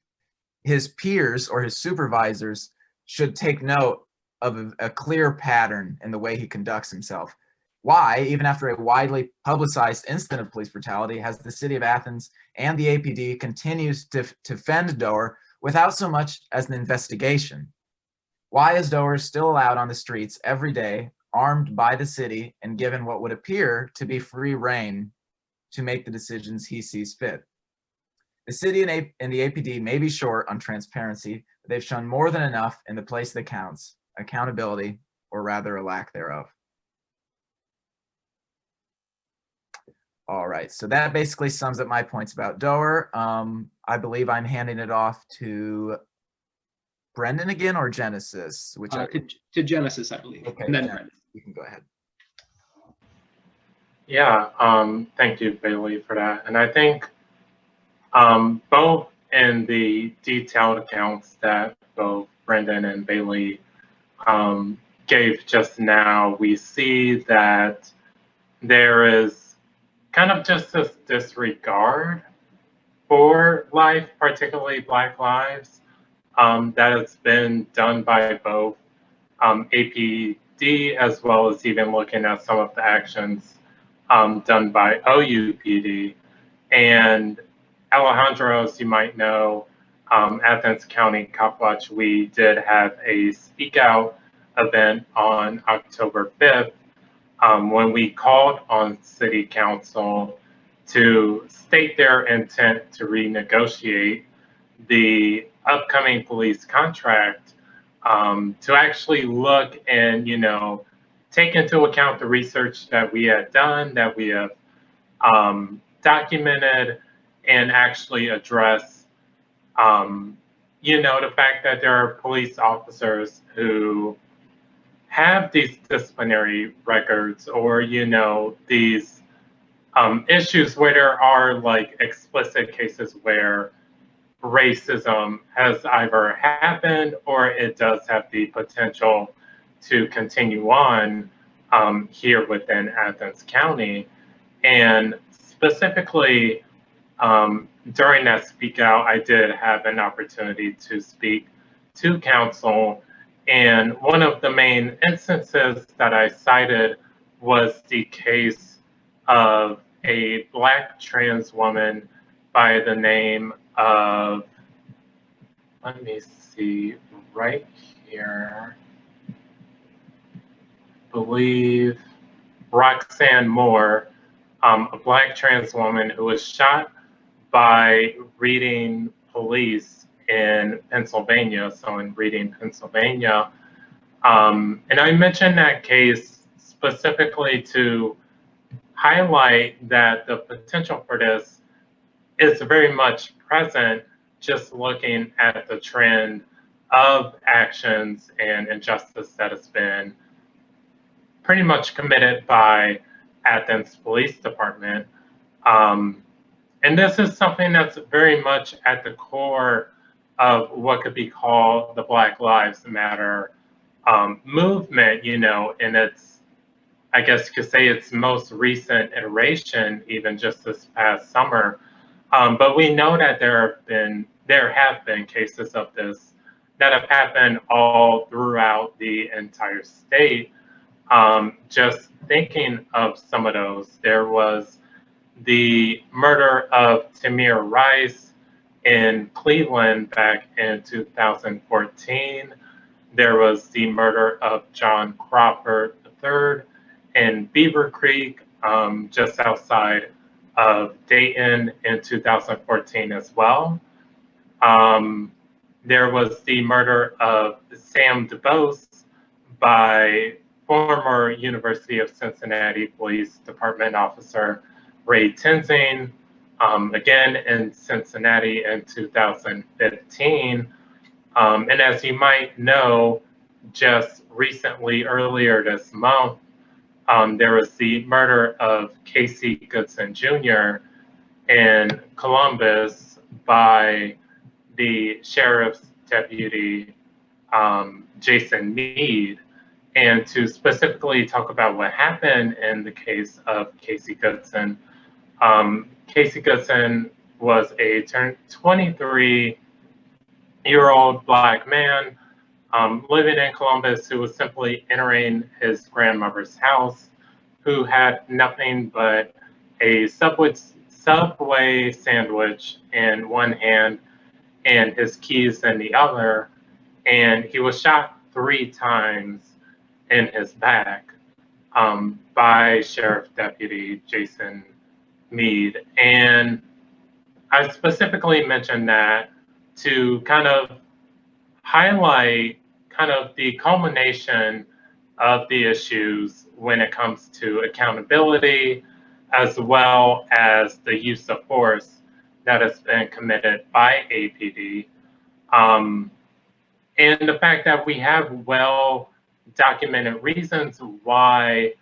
his peers or his supervisors should take note of a clear pattern in the way he conducts himself. Why, even after a widely publicized incident of police brutality, has the city of Athens and the APD continues to fend Doerr without so much as an investigation? Why is Doerr still allowed on the streets every day, armed by the city and given what would appear to be free rein to make the decisions he sees fit? The city and the APD may be short on transparency, but they've shown more than enough in the place that counts, accountability, or rather a lack thereof. All right, so that basically sums up my points about Doerr. I believe I'm handing it off to Brendan again, or Genesis? To Genesis, I believe. Okay, And then Genesis, Brendan. you can go ahead. Yeah, thank you, Bailey, for that. And I think both in the detailed accounts that both Brendan and Bailey gave just now, we see that there is kind of just this disregard for life, particularly Black lives, that has been done by both APD as well as even looking at some of the actions done by OUPD. And Alejandro, as you might know, Athens County Copwatch, we did have a speak out event on October 5th when we called on City Council to state their intent to renegotiate the upcoming police contract, to actually look and, take into account the research that we had done, that we have documented, and actually address, the fact that there are police officers who have these disciplinary records or, these issues where there are like explicit cases where racism has either happened or it does have the potential to continue on here within Athens County. And specifically, during that speak out, I did have an opportunity to speak to council. And one of the main instances that I cited was the case of a Black trans woman by the name of, let me see, right here, I believe Roxanne Moore, a Black trans woman who was shot by Reading police in Pennsylvania, so in Reading, Pennsylvania. And I mentioned that case specifically to highlight that the potential for this is very much present, just looking at the trend of actions and injustice that has been pretty much committed by Athens Police Department. And this is something that's very much at the core of what could be called the Black Lives Matter movement, in its, I guess you could say, its most recent iteration, even just this past summer. But we know that there have been cases of this that have happened all throughout the entire state. Just thinking of some of those, there was the murder of Tamir Rice in Cleveland back in 2014. There was the murder of John Crawford III in Beaver Creek, just outside of Dayton in 2014 as well. There was the murder of Sam DuBose by former University of Cincinnati Police Department officer Ray Tenzing, again in Cincinnati in 2015. And as you might know, just recently, earlier this month, there was the murder of Casey Goodson Jr. in Columbus by the sheriff's deputy, Jason Meade. And to specifically talk about what happened in the case of Casey Goodson, Casey Goodson was a 23-year-old Black man living in Columbus who was simply entering his grandmother's house, who had nothing but a Subway sandwich in one hand and his keys in the other, and he was shot 3 times in his back by Sheriff Deputy Jason Meade. And I specifically mentioned that to kind of highlight kind of the culmination of the issues when it comes to accountability, as well as the use of force that has been committed by APD. And the fact that we have well-documented reasons why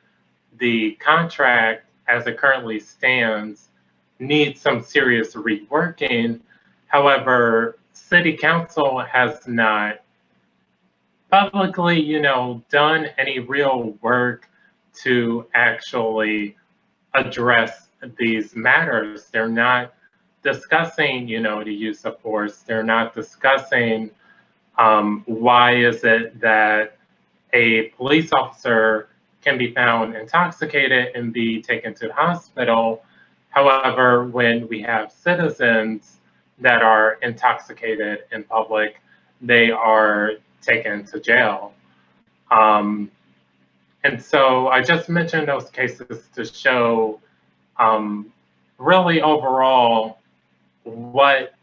the contract, as it currently stands, needs some serious reworking. However, City Council has not publicly, done any real work to actually address these matters. They're not discussing, the use of force. They're not discussing why is it that a police officer can be found intoxicated and be taken to the hospital. However, when we have citizens that are intoxicated in public, they are taken to jail. And so I just mentioned those cases to show really overall what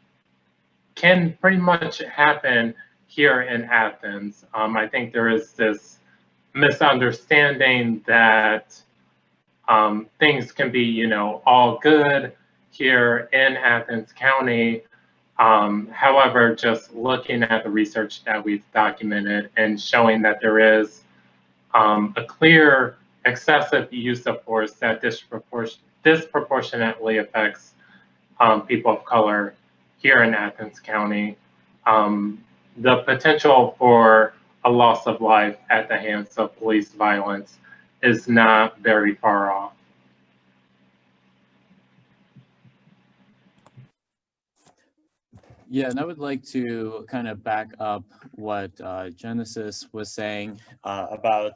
can pretty much happen here in Athens. I think there is this misunderstanding that things can be, all good here in Athens County. However, just looking at the research that we've documented and showing that there is a clear excessive use of force that disproportionately affects people of color here in Athens County, the potential for a loss of life at the hands of police violence is not very far off. Yeah, and I would like to kind of back up what Genesis was saying about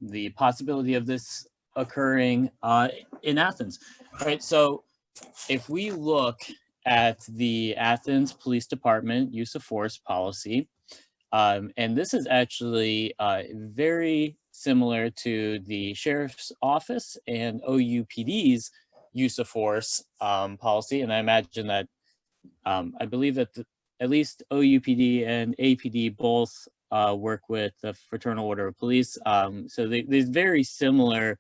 the possibility of this occurring in Athens. All right, so if we look at the Athens Police Department use of force policy, and this is actually very similar to the Sheriff's Office and OUPD's use of force policy, and I imagine that I believe that at least OUPD and APD both work with the Fraternal Order of Police. So there's very similar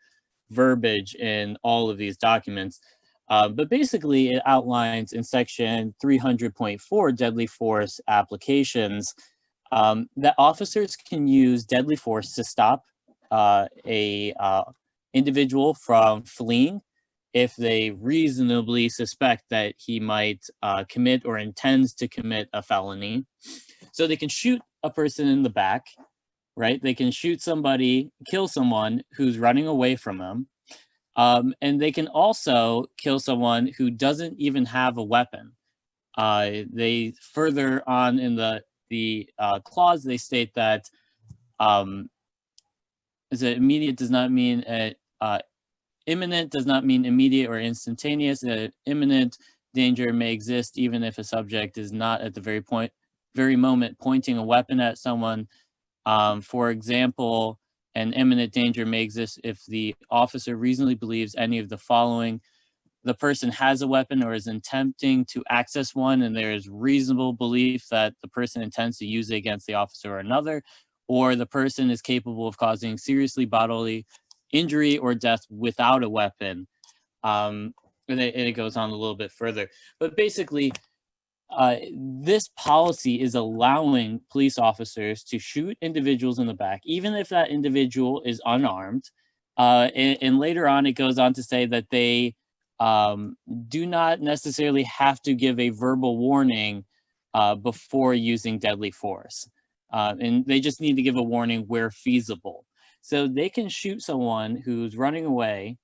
verbiage in all of these documents. But basically it outlines in section 300.4 deadly force applications that officers can use deadly force to stop a individual from fleeing if they reasonably suspect that he might commit or intends to commit a felony. So they can shoot a person in the back, right? They can shoot somebody, kill someone who's running away from them. And they can also kill someone who doesn't even have a weapon. They further on in the clause, they state that immediate does not mean imminent does not mean immediate or instantaneous. Imminent danger may exist even if a subject is not at the very moment pointing a weapon at someone. For example, an imminent danger may exist if the officer reasonably believes any of the following: the person has a weapon or is attempting to access one, and there is reasonable belief that the person intends to use it against the officer or another, or the person is capable of causing seriously bodily injury or death without a weapon. And it goes on a little bit further. But basically, this policy is allowing police officers to shoot individuals in the back, even if that individual is unarmed. And later on, it goes on to say that they do not necessarily have to give a verbal warning before using deadly force. And they just need to give a warning where feasible. So they can shoot someone who's running away,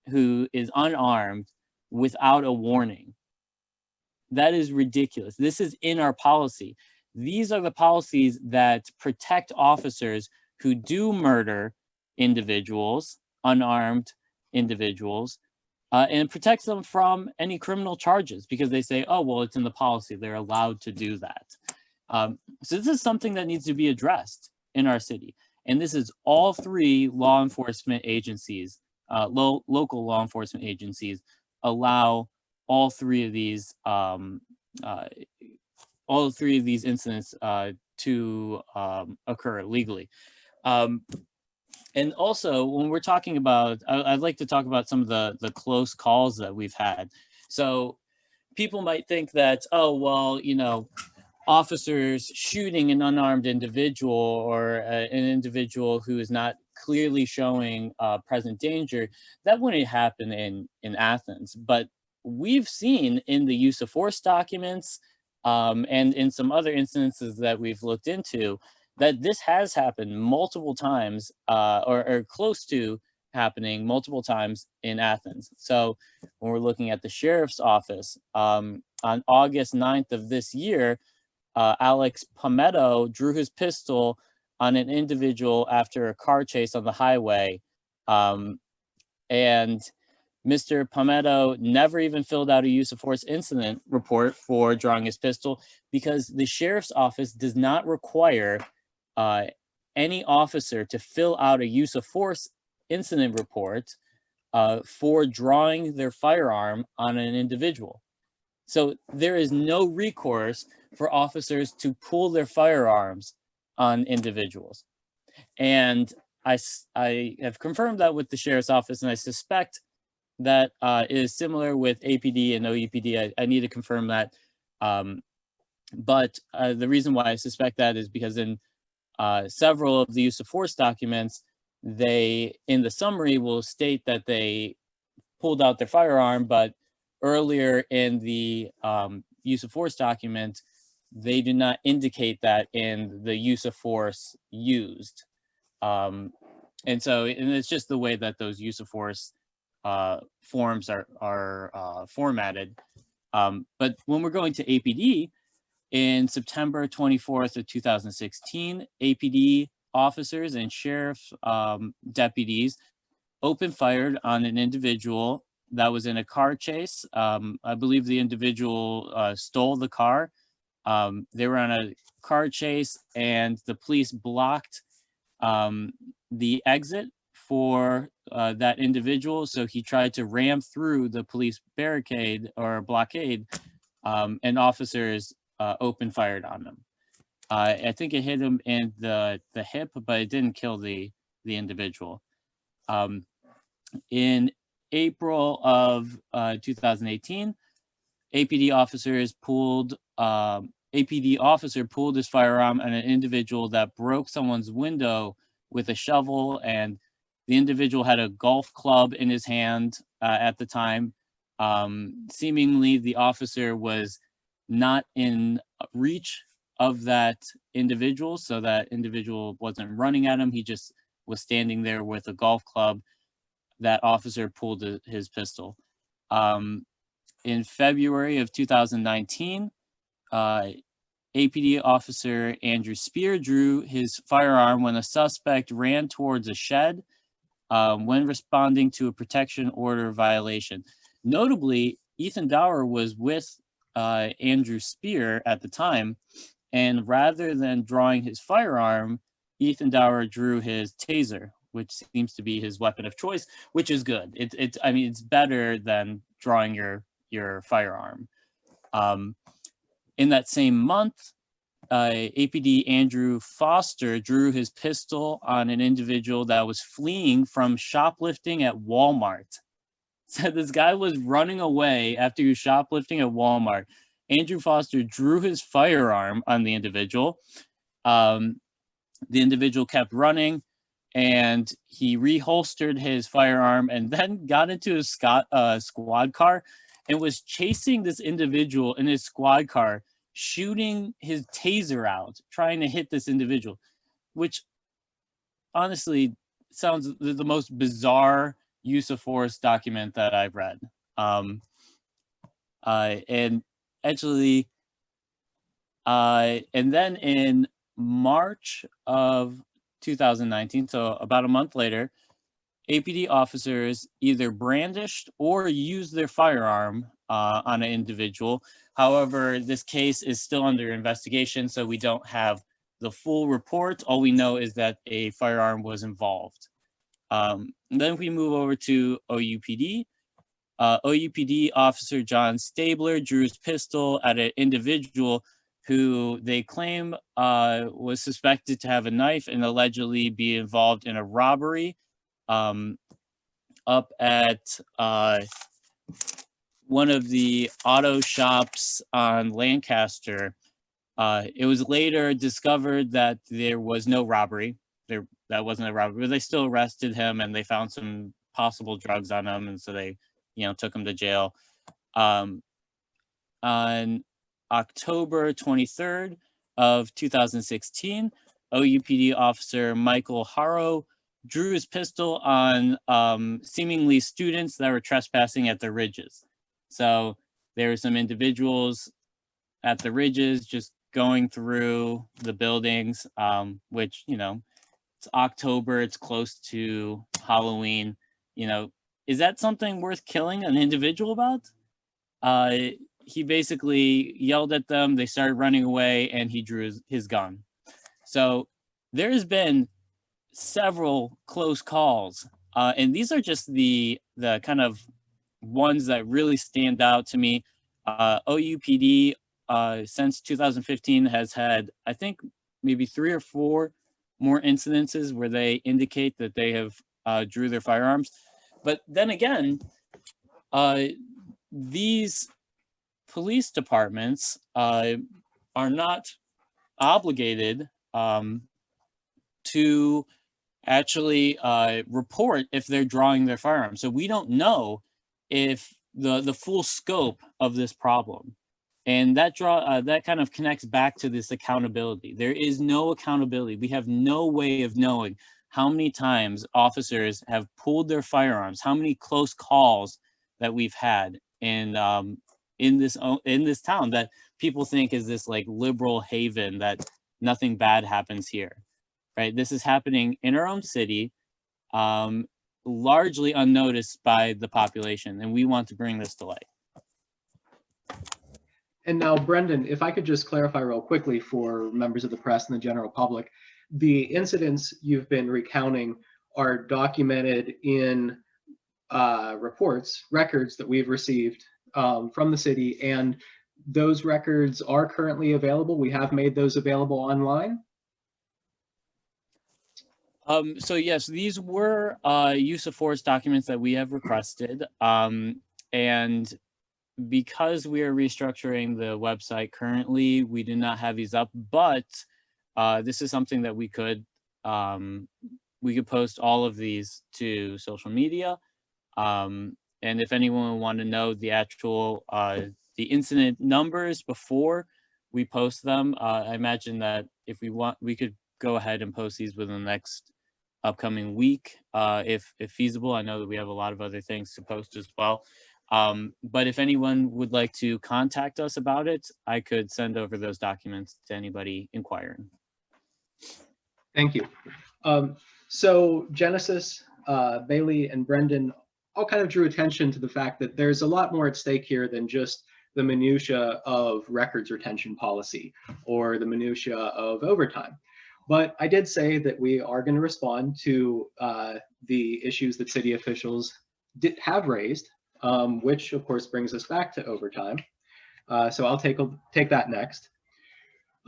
who is unarmed, without a warning. That is ridiculous. This is in our policy. These are the policies that protect officers who do murder individuals, unarmed individuals, and protects them from any criminal charges because they say, oh, well, it's in the policy. They're allowed to do that. So this is something that needs to be addressed in our city. And this is all three law enforcement agencies, local law enforcement agencies, allow all three of these incidents to occur legally. And also, when we're talking about, I'd like to talk about some of the close calls that we've had. So people might think that, oh, well, officers shooting an unarmed individual or an individual who is not clearly showing present danger, that wouldn't happen in Athens. But we've seen in the use of force documents and in some other instances that we've looked into that this has happened multiple times, or close to happening multiple times in Athens. So when we're looking at the sheriff's office, on August 9th of this year, Alex Palmetto drew his pistol on an individual after a car chase on the highway. And Mr. Palmetto never even filled out a use of force incident report for drawing his pistol, because the sheriff's office does not require any officer to fill out a use of force incident report for drawing their firearm on an individual. So there is no recourse for officers to pull their firearms on individuals. And I have confirmed that with the sheriff's office, and I suspect that is similar with APD and OUPD. I need to confirm that. But the reason why I suspect that is because in several of the use of force documents, they, in the summary, will state that they pulled out their firearm, but earlier in the use of force document, they do not indicate that in the use of force used. And it's just the way that those use of force forms are formatted. But when we're going to APD, in September 24th of 2016, APD officers and sheriff deputies opened fired on an individual that was in a car chase. I believe the individual stole the car. They were on a car chase, and the police blocked the exit for that individual. So he tried to ram through the police barricade or blockade, and officers opened fired on him. I think it hit him in the hip, but it didn't kill the individual. In April of 2018, APD officer pulled his firearm on an individual that broke someone's window with a shovel, and the individual had a golf club in his hand at the time. Seemingly, the officer was not in reach of that individual, so that individual wasn't running at him. He just was standing there with a golf club. That officer pulled his pistol. In February of 2019, APD officer Andrew Spear drew his firearm when a suspect ran towards a shed when responding to a protection order violation. Notably, Ethan Doerr was with Andrew Spear at the time, and rather than drawing his firearm, Ethan Doerr drew his taser, which seems to be his weapon of choice, which is good. I mean, it's better than drawing your firearm. In that same month, APD Andrew Foster drew his pistol on an individual that was fleeing from shoplifting at Walmart. So this guy was running away after he was shoplifting at Walmart. Andrew Foster drew his firearm on the individual. The individual kept running, and he reholstered his firearm and then got into his squad car and was chasing this individual in his squad car, shooting his taser out, trying to hit this individual, which honestly sounds the most bizarre use of force document that I've read. And actually, and then in March of 2019, so about a month later, APD officers either brandished or used their firearm on an individual. However, this case is still under investigation, so we don't have the full report. All we know is that a firearm was involved. Then we move over to OUPD. OUPD officer John Stabler drew his pistol at an individual who they claim was suspected to have a knife and allegedly be involved in a robbery up at one of the auto shops on Lancaster. It was later discovered that there was no robbery. That wasn't a robbery, but they still arrested him, and they found some possible drugs on him, and so they, took him to jail. On October 23rd of 2016, OUPD officer Michael Haro drew his pistol on seemingly students that were trespassing at the ridges. So there were some individuals at the ridges just going through the buildings, which, you know, it's October, it's close to Halloween. You know, is that something worth killing an individual about? He basically yelled at them, they started running away, and he drew his gun. So there's been several close calls, and these are just the kind of ones that really stand out to me. OUPD since 2015 has had, I think, maybe 3 or 4 more incidences where they indicate that they have drew their firearms. But then again, these police departments are not obligated to actually report if they're drawing their firearms. So we don't know if the full scope of this problem. And that kind of connects back to this accountability. There is no accountability. We have no way of knowing how many times officers have pulled their firearms, how many close calls that we've had in this town that people think is this like liberal haven that nothing bad happens here, right? This is happening in our own city, largely unnoticed by the population, and we want to bring this to light. And now, Brendan, if I could just clarify real quickly for members of the press and the general public, the incidents you've been recounting are documented in records that we've received from the city, and those records are currently available. We have made those available online. So yes, these were use of force documents that we have requested, and because we are restructuring the website currently, we do not have these up, but this is something that we could post all of these to social media. And if anyone want to know the actual the incident numbers before we post them, I imagine that if we want, we could go ahead and post these within the next upcoming week, if feasible. I know that we have a lot of other things to post as well. But if anyone would like to contact us about it, I could send over those documents to anybody inquiring. Thank you. So Genesis, Bailey, and Brendan all kind of drew attention to the fact that there's a lot more at stake here than just the minutia of records retention policy or the minutia of overtime. But I did say that we are going to respond to the issues that city officials have raised, which of course brings us back to overtime. So I'll take that next.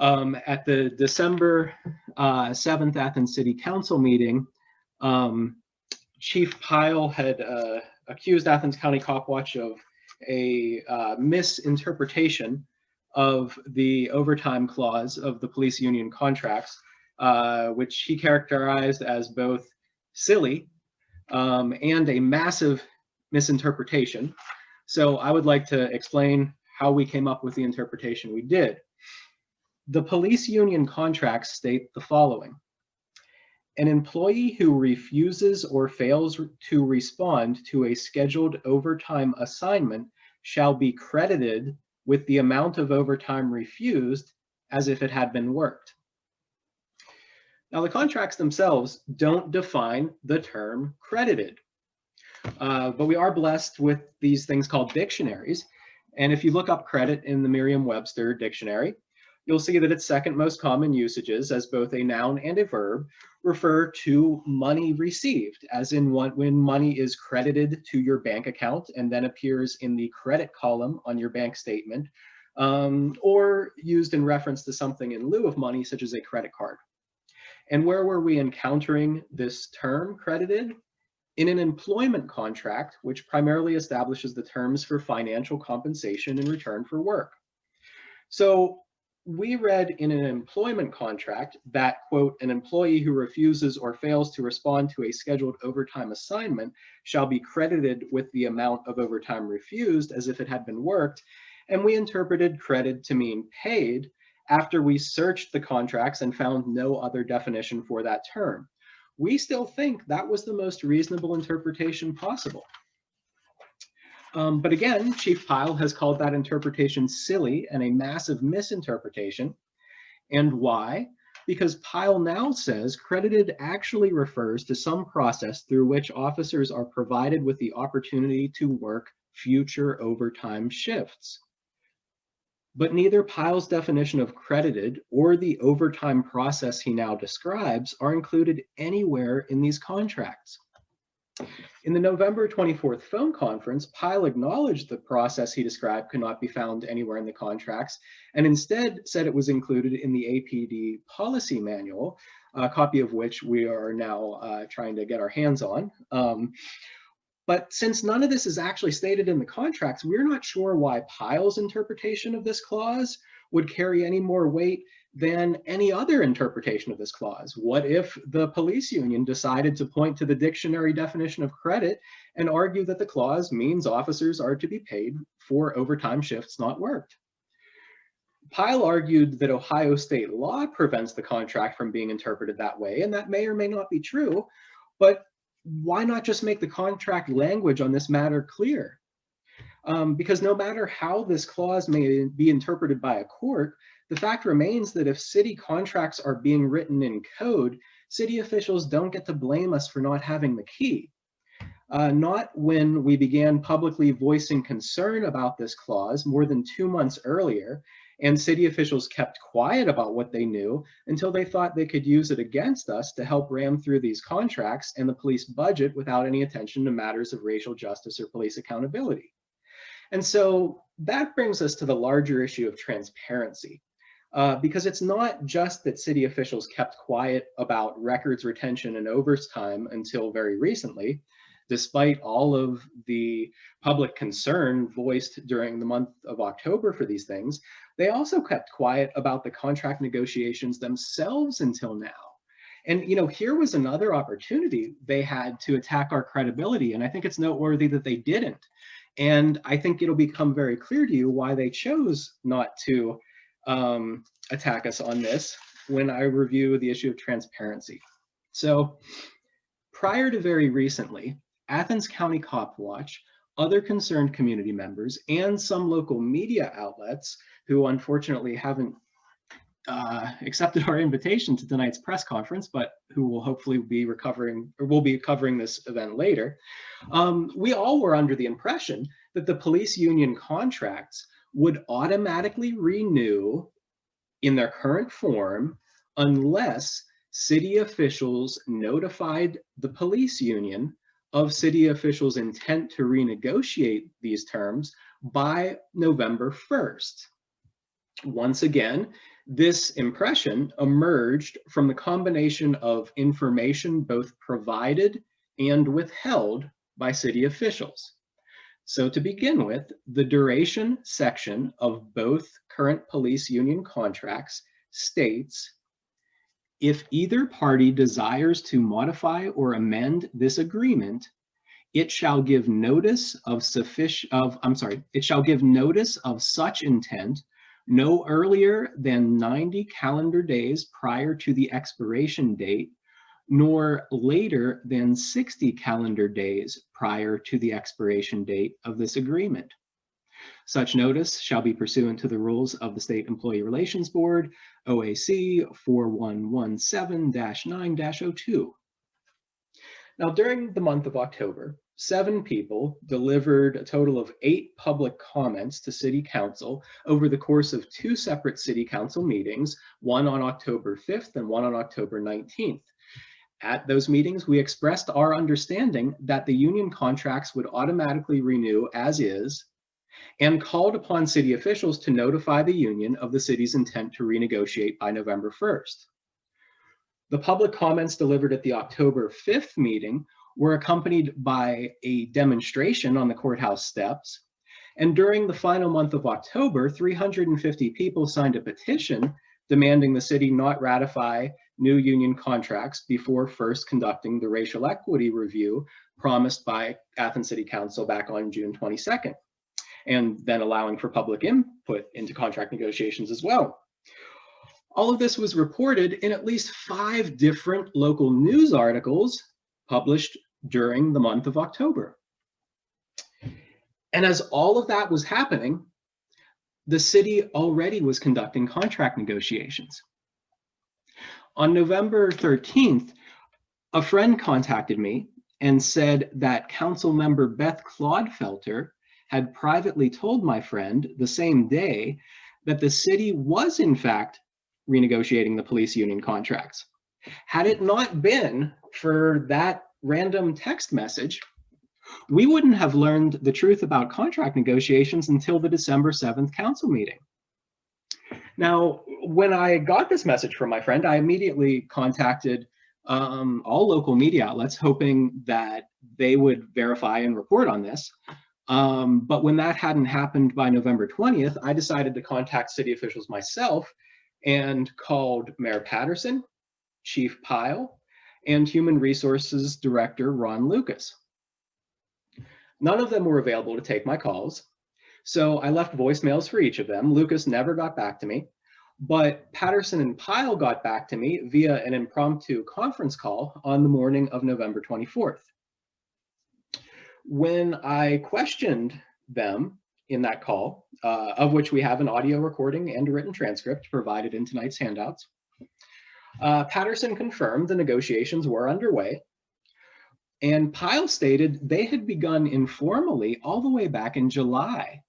At the December 7th Athens City Council meeting, Chief Pyle had accused Athens County Copwatch of a misinterpretation of the overtime clause of the police union contracts, which he characterized as both silly and a massive misinterpretation. So I would like to explain how we came up with the interpretation we did. The police union contracts state the following: an employee who refuses or fails to respond to a scheduled overtime assignment shall be credited with the amount of overtime refused as if it had been worked. Now, the contracts themselves don't define the term credited, but we are blessed with these things called dictionaries. And if you look up credit in the Merriam-Webster dictionary, you'll see that its second most common usages as both a noun and a verb refer to money received, as in when money is credited to your bank account and then appears in the credit column on your bank statement, or used in reference to something in lieu of money, such as a credit card. And where were we encountering this term credited? In an employment contract, which primarily establishes the terms for financial compensation in return for work. So we read in an employment contract that, quote, an employee who refuses or fails to respond to a scheduled overtime assignment shall be credited with the amount of overtime refused as if it had been worked. And we interpreted credit to mean paid, after we searched the contracts and found no other definition for that term. We still think that was the most reasonable interpretation possible. But again, Chief Pyle has called that interpretation silly and a massive misinterpretation. And why? Because Pyle now says credited actually refers to some process through which officers are provided with the opportunity to work future overtime shifts. But neither Pyle's definition of credited or the overtime process he now describes are included anywhere in these contracts. In the November 24th phone conference, Pyle acknowledged the process he described could not be found anywhere in the contracts, and instead said it was included in the APD policy manual, a copy of which we are now trying to get our hands on. But since none of this is actually stated in the contracts, we're not sure why Pyle's interpretation of this clause would carry any more weight than any other interpretation of this clause. What if the police union decided to point to the dictionary definition of credit and argue that the clause means officers are to be paid for overtime shifts not worked? Pyle argued that Ohio state law prevents the contract from being interpreted that way, and that may or may not be true, but why not just make the contract language on this matter clear? Because no matter how this clause may be interpreted by a court, the fact remains that if city contracts are being written in code, city officials don't get to blame us for not having the key. Not when we began publicly voicing concern about this clause more than 2 months earlier, and city officials kept quiet about what they knew until they thought they could use it against us to help ram through these contracts and the police budget without any attention to matters of racial justice or police accountability. And so that brings us to the larger issue of transparency, because it's not just that city officials kept quiet about records retention and overtime until very recently, despite all of the public concern voiced during the month of October for these things. They also kept quiet about the contract negotiations themselves until now. And here was another opportunity they had to attack our credibility, and I think it's noteworthy that they didn't. And I think it'll become very clear to you why they chose not to attack us on this when I review the issue of transparency. So prior to very recently, Athens County Copwatch, other concerned community members, and some local media outlets who unfortunately haven't accepted our invitation to tonight's press conference, but who will hopefully be recovering or will be covering this event later. We all were under the impression that the police union contracts would automatically renew in their current form unless city officials notified the police union of city officials' intent to renegotiate these terms by November 1st. Once again, this impression emerged from the combination of information both provided and withheld by city officials. So to begin with, the duration section of both current police union contracts states, if either party desires to modify or amend this agreement, it shall give notice of such intent no earlier than 90 calendar days prior to the expiration date, nor later than 60 calendar days prior to the expiration date of this agreement. Such notice shall be pursuant to the rules of the State Employee Relations Board, OAC 4117-9-02. Now, during the month of October, 7 people delivered a total of 8 public comments to City Council over the course of 2 separate City Council meetings, one on October 5th and one on October 19th. At those meetings, we expressed our understanding that the union contracts would automatically renew as is, and called upon city officials to notify the union of the city's intent to renegotiate by November 1st. The public comments delivered at the October 5th meeting were accompanied by a demonstration on the courthouse steps. And during the final month of October, 350 people signed a petition demanding the city not ratify new union contracts before first conducting the racial equity review promised by Athens City Council back on June 22nd, and then allowing for public input into contract negotiations as well. All of this was reported in at least 5 different local news articles published during the month of October. And as all of that was happening, the city already was conducting contract negotiations. On November 13th, a friend contacted me and said that council member Beth Clodfelter had privately told my friend the same day that the city was in fact renegotiating the police union contracts. Had it not been for that random text message, we wouldn't have learned the truth about contract negotiations until the December 7th council meeting. Now, when I got this message from my friend, I immediately contacted all local media outlets, hoping that they would verify and report on this. But when that hadn't happened by November 20th, I decided to contact city officials myself and called Mayor Patterson, Chief Pyle, and Human Resources Director Ron Lucas. None of them were available to take my calls, so I left voicemails for each of them. Lucas never got back to me, but Patterson and Pyle got back to me via an impromptu conference call on the morning of November 24th. When I questioned them in that call, of which we have an audio recording and a written transcript provided in tonight's handouts, Patterson confirmed the negotiations were underway, and Pyle stated they had begun informally all the way back in July,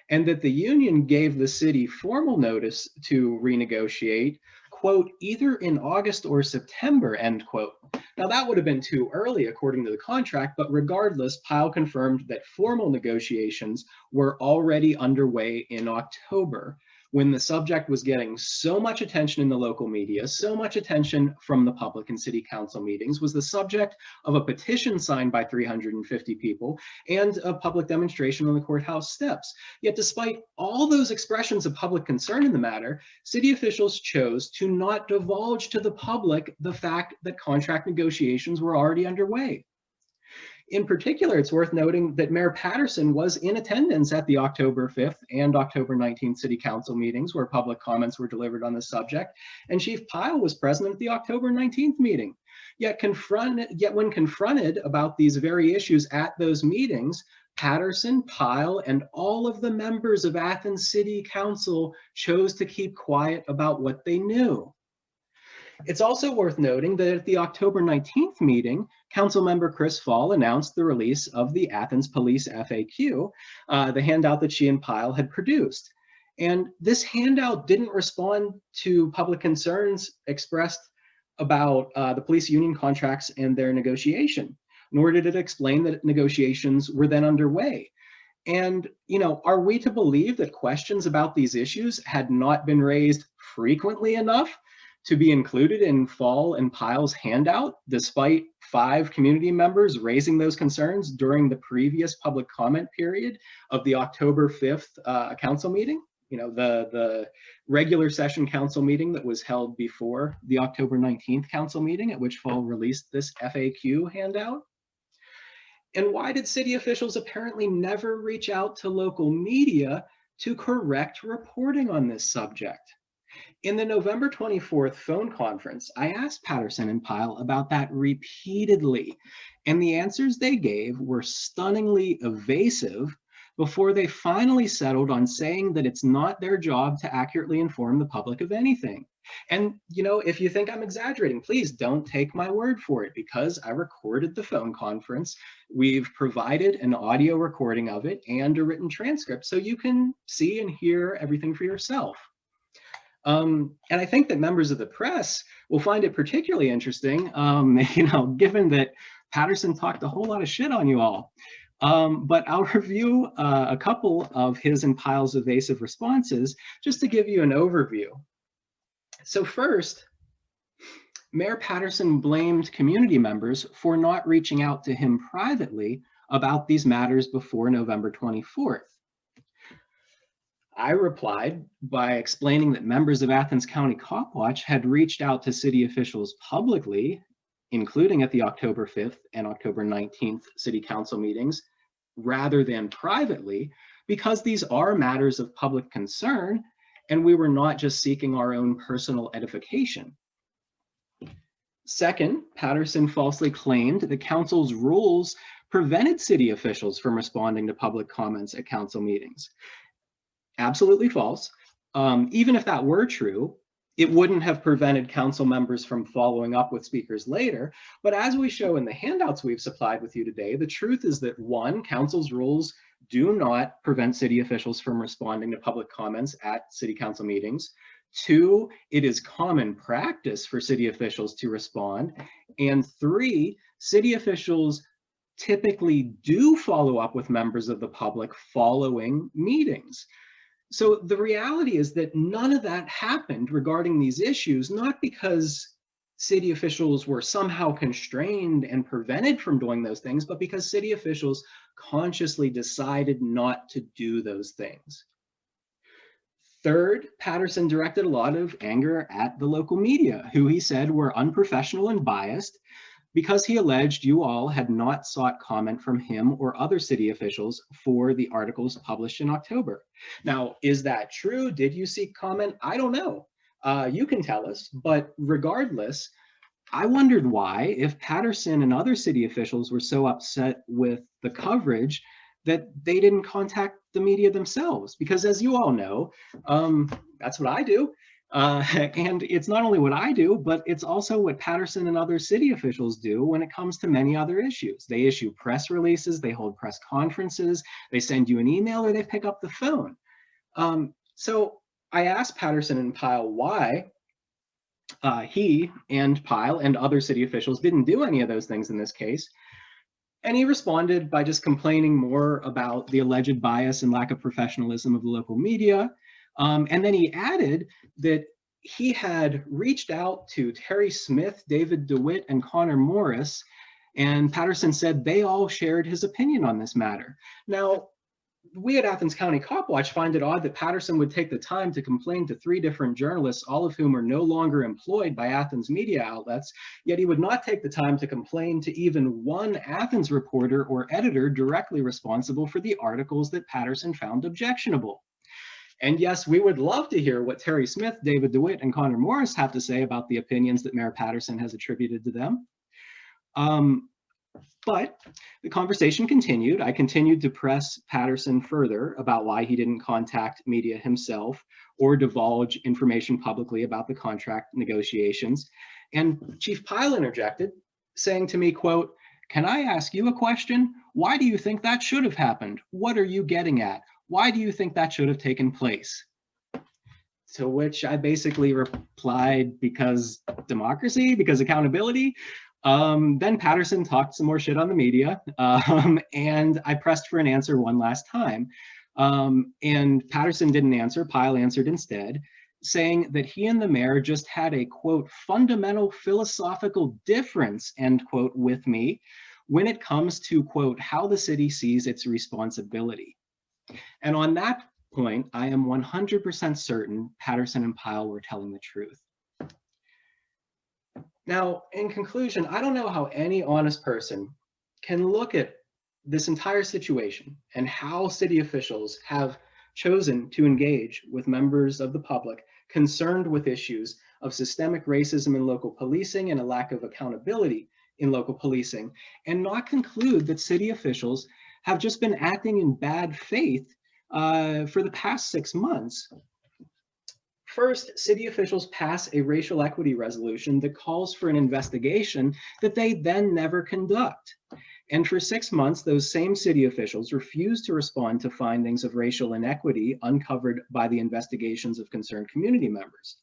and that the union gave the city formal notice to renegotiate, quote, either in August or September, end quote. Now that would have been too early according to the contract, but regardless, Pyle confirmed that formal negotiations were already underway in October, when the subject was getting so much attention in the local media, so much attention from the public in city council meetings, was the subject of a petition signed by 350 people and a public demonstration on the courthouse steps. Yet despite all those expressions of public concern in the matter, city officials chose to not divulge to the public the fact that contract negotiations were already underway. In particular, it's worth noting that Mayor Patterson was in attendance at the October 5th and October 19th City Council meetings where public comments were delivered on the subject, and Chief Pyle was present at the October 19th meeting. Yet when confronted about these very issues at those meetings, Patterson, Pyle, and all of the members of Athens City Council chose to keep quiet about what they knew. It's also worth noting that at the October 19th meeting, Councilmember Chris Fall announced the release of the Athens Police FAQ, the handout that she and Pyle had produced. And this handout didn't respond to public concerns expressed about the police union contracts and their negotiation, nor did it explain that negotiations were then underway. And, you know, are we to believe that questions about these issues had not been raised frequently enough to be included in Fall and Pyle's handout, despite 5 community members raising those concerns during the previous public comment period of the October 5th council meeting? You know, the regular session council meeting that was held before the October 19th council meeting, at which Fall released this FAQ handout. And why did city officials apparently never reach out to local media to correct reporting on this subject? In the November 24th phone conference, I asked Patterson and Pyle about that repeatedly, and the answers they gave were stunningly evasive before they finally settled on saying that it's not their job to accurately inform the public of anything. And, you know, if you think I'm exaggerating, please don't take my word for it, because I recorded the phone conference. We've provided an audio recording of it and a written transcript, so you can see and hear everything for yourself. And I think that members of the press will find it particularly interesting, you know, given that Patterson talked a whole lot of shit on you all. But I'll review a couple of his and Pyle's evasive responses just to give you an overview. So first, Mayor Patterson blamed community members for not reaching out to him privately about these matters before November 24th. I replied by explaining that members of Athens County Copwatch had reached out to city officials publicly, including at the October 5th and October 19th city council meetings, rather than privately, because these are matters of public concern, and we were not just seeking our own personal edification. Second, Patterson falsely claimed that council's rules prevented city officials from responding to public comments at council meetings. Absolutely false. Even if that were true, it wouldn't have prevented council members from following up with speakers later. But as we show in the handouts we've supplied with you today, the truth is that one, council's rules do not prevent city officials from responding to public comments at city council meetings. Two, it is common practice for city officials to respond. And three, city officials typically do follow up with members of the public following meetings. So the reality is that none of that happened regarding these issues, not because city officials were somehow constrained and prevented from doing those things, but because city officials consciously decided not to do those things. Third, Patterson directed a lot of anger at the local media, who he said were unprofessional and biased, because he alleged you all had not sought comment from him or other city officials for the articles published in October. Now, is that true? Did you seek comment? I don't know. You can tell us, but regardless, I wondered why, if Patterson and other city officials were so upset with the coverage, that they didn't contact the media themselves. Because as you all know, that's what I do. And it's not only what I do, but it's also what Patterson and other city officials do when it comes to many other issues. They issue press releases, they hold press conferences, they send you an email, or they pick up the phone. So I asked Patterson and Pyle why he and Pyle and other city officials didn't do any of those things in this case. And he responded by just complaining more about the alleged bias and lack of professionalism of the local media. And then he added that he had reached out to Terry Smith, David DeWitt, and Connor Morris, and Patterson said they all shared his opinion on this matter. Now, we at Athens County Copwatch find it odd that Patterson would take the time to complain to 3 different journalists, all of whom are no longer employed by Athens media outlets, yet he would not take the time to complain to even one Athens reporter or editor directly responsible for the articles that Patterson found objectionable. And yes, we would love to hear what Terry Smith, David DeWitt, and Connor Morris have to say about the opinions that Mayor Patterson has attributed to them. But the conversation continued. I continued to press Patterson further about why he didn't contact media himself or divulge information publicly about the contract negotiations. And Chief Pyle interjected, saying to me, quote, "Can I ask you a question? Why do you think that should have happened? What are you getting at? Why do you think that should have taken place?" To which I basically replied, because democracy, because accountability. Then Patterson talked some more shit on the media, and I pressed for an answer one last time. And Patterson didn't answer, Pyle answered instead, saying that he and the mayor just had a, quote, fundamental philosophical difference, end quote, with me when it comes to, quote, how the city sees its responsibility. And on that point, I am 100% certain Patterson and Pyle were telling the truth. Now, in conclusion, I don't know how any honest person can look at this entire situation and how city officials have chosen to engage with members of the public concerned with issues of systemic racism in local policing and a lack of accountability in local policing, and not conclude that city officials have just been acting in bad faith for the past 6 months. First, city officials pass a racial equity resolution that calls for an investigation that they then never conduct. And for 6 months, those same city officials refuse to respond to findings of racial inequity uncovered by the investigations of concerned community members.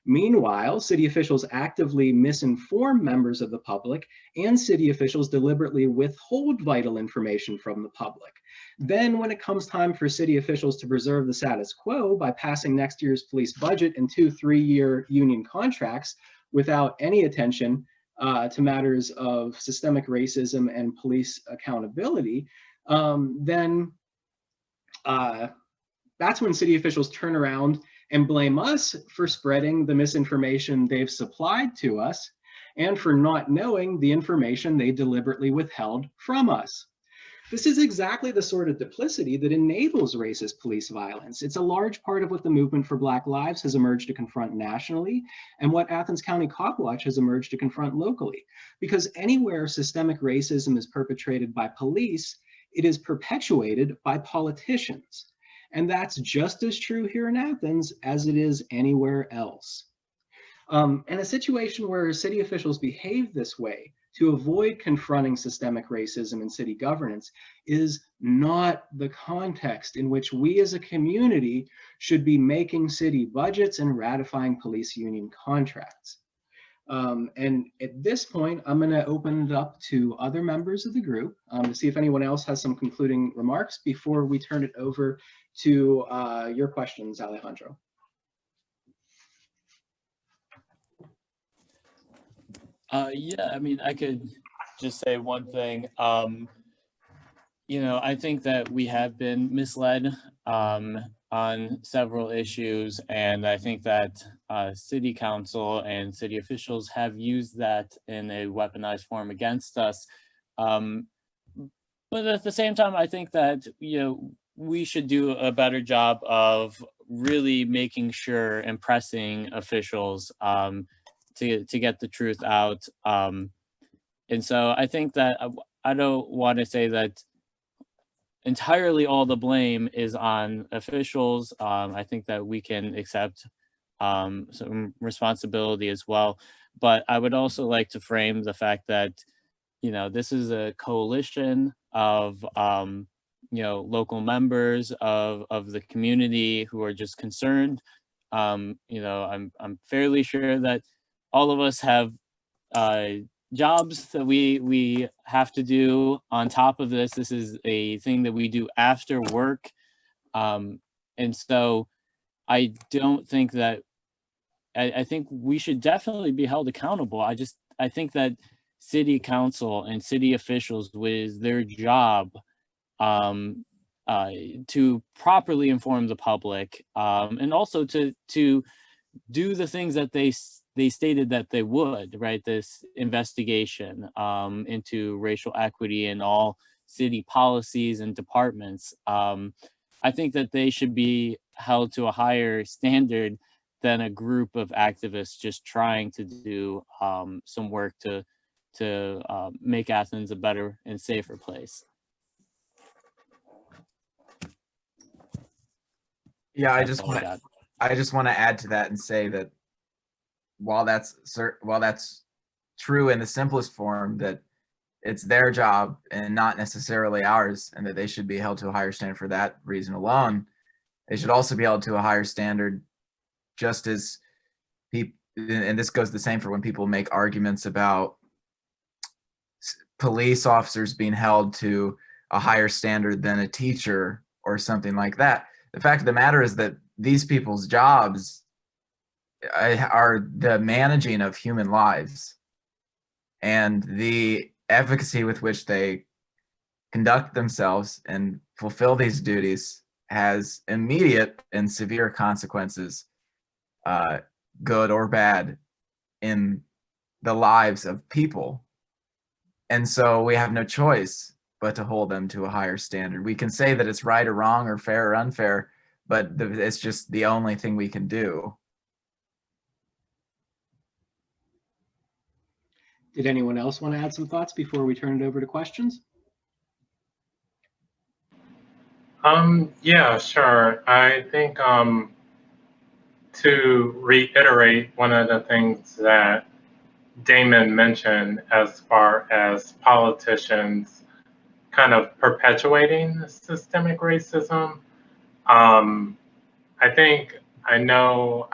Meanwhile, city officials actively misinform members of the public, and city officials deliberately withhold vital information from the public. Then, when it comes time for city officials to preserve the status quo by passing next year's police budget and 2 3-year union contracts without any attention to matters of systemic racism and police accountability, then that's when city officials turn around and blame us for spreading the misinformation they've supplied to us and for not knowing the information they deliberately withheld from us. This is exactly the sort of duplicity that enables racist police violence. It's a large part of what the movement for Black Lives has emerged to confront nationally, and what Athens County Copwatch has emerged to confront locally. Because anywhere systemic racism is perpetrated by police, it is perpetuated by politicians. And that's just as true here in Athens as it is anywhere else. And a situation where city officials behave this way to avoid confronting systemic racism in city governance is not the context in which we as a community should be making city budgets and ratifying police union contracts. And at this point, I'm going to open it up to other members of the group to see if anyone else has some concluding remarks before we turn it over to your questions, Alejandro. Yeah, I mean, I could just say one thing. You know, I think that we have been misled on several issues, and I think that city council and city officials have used that in a weaponized form against us. But at the same time, I think that, you know, we should do a better job of really making sure and pressing officials to get the truth out. And so I think that I don't want to say that entirely all the blame is on officials. I think that we can accept some responsibility as well. But I would also like to frame the fact that, you know, this is a coalition of, you know, local members of the community who are just concerned. You know, I'm fairly sure that all of us have jobs that we have to do on top of this. This is a thing that we do after work. And so I don't think that, I think we should definitely be held accountable. I think that city council and city officials, with their job to properly inform the public, and also to do the things that they stated that they would, right? This investigation into racial equity in all city policies and departments. I think that they should be held to a higher standard than a group of activists just trying to do some work to make Athens a better and safer place. Yeah, I just want to add to that and say that while that's true in the simplest form, that it's their job and not necessarily ours, and that they should be held to a higher standard for that reason alone, they should also be held to a higher standard, just as people, and this goes the same for when people make arguments about police officers being held to a higher standard than a teacher or something like that. The fact of the matter is that these people's jobs are the managing of human lives, and the efficacy with which they conduct themselves and fulfill these duties has immediate and severe consequences, good or bad, in the lives of people. And so we have no choice but to hold them to a higher standard. We can say that it's right or wrong or fair or unfair, but it's just the only thing we can do. Did anyone else want to add some thoughts before we turn it over to questions? Yeah, sure. I think to reiterate one of the things that Damon mentioned as far as politicians kind of perpetuating systemic racism, I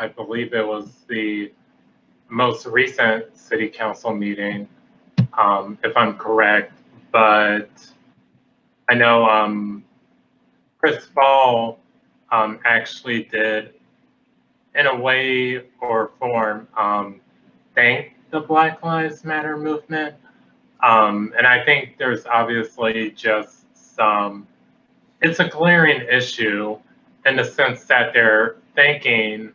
believe it was the most recent city council meeting, if I'm correct, but I know Chris Ball actually did, in a way or form, thank the Black Lives Matter movement. And I think there's obviously just it's a glaring issue in the sense that they're thanking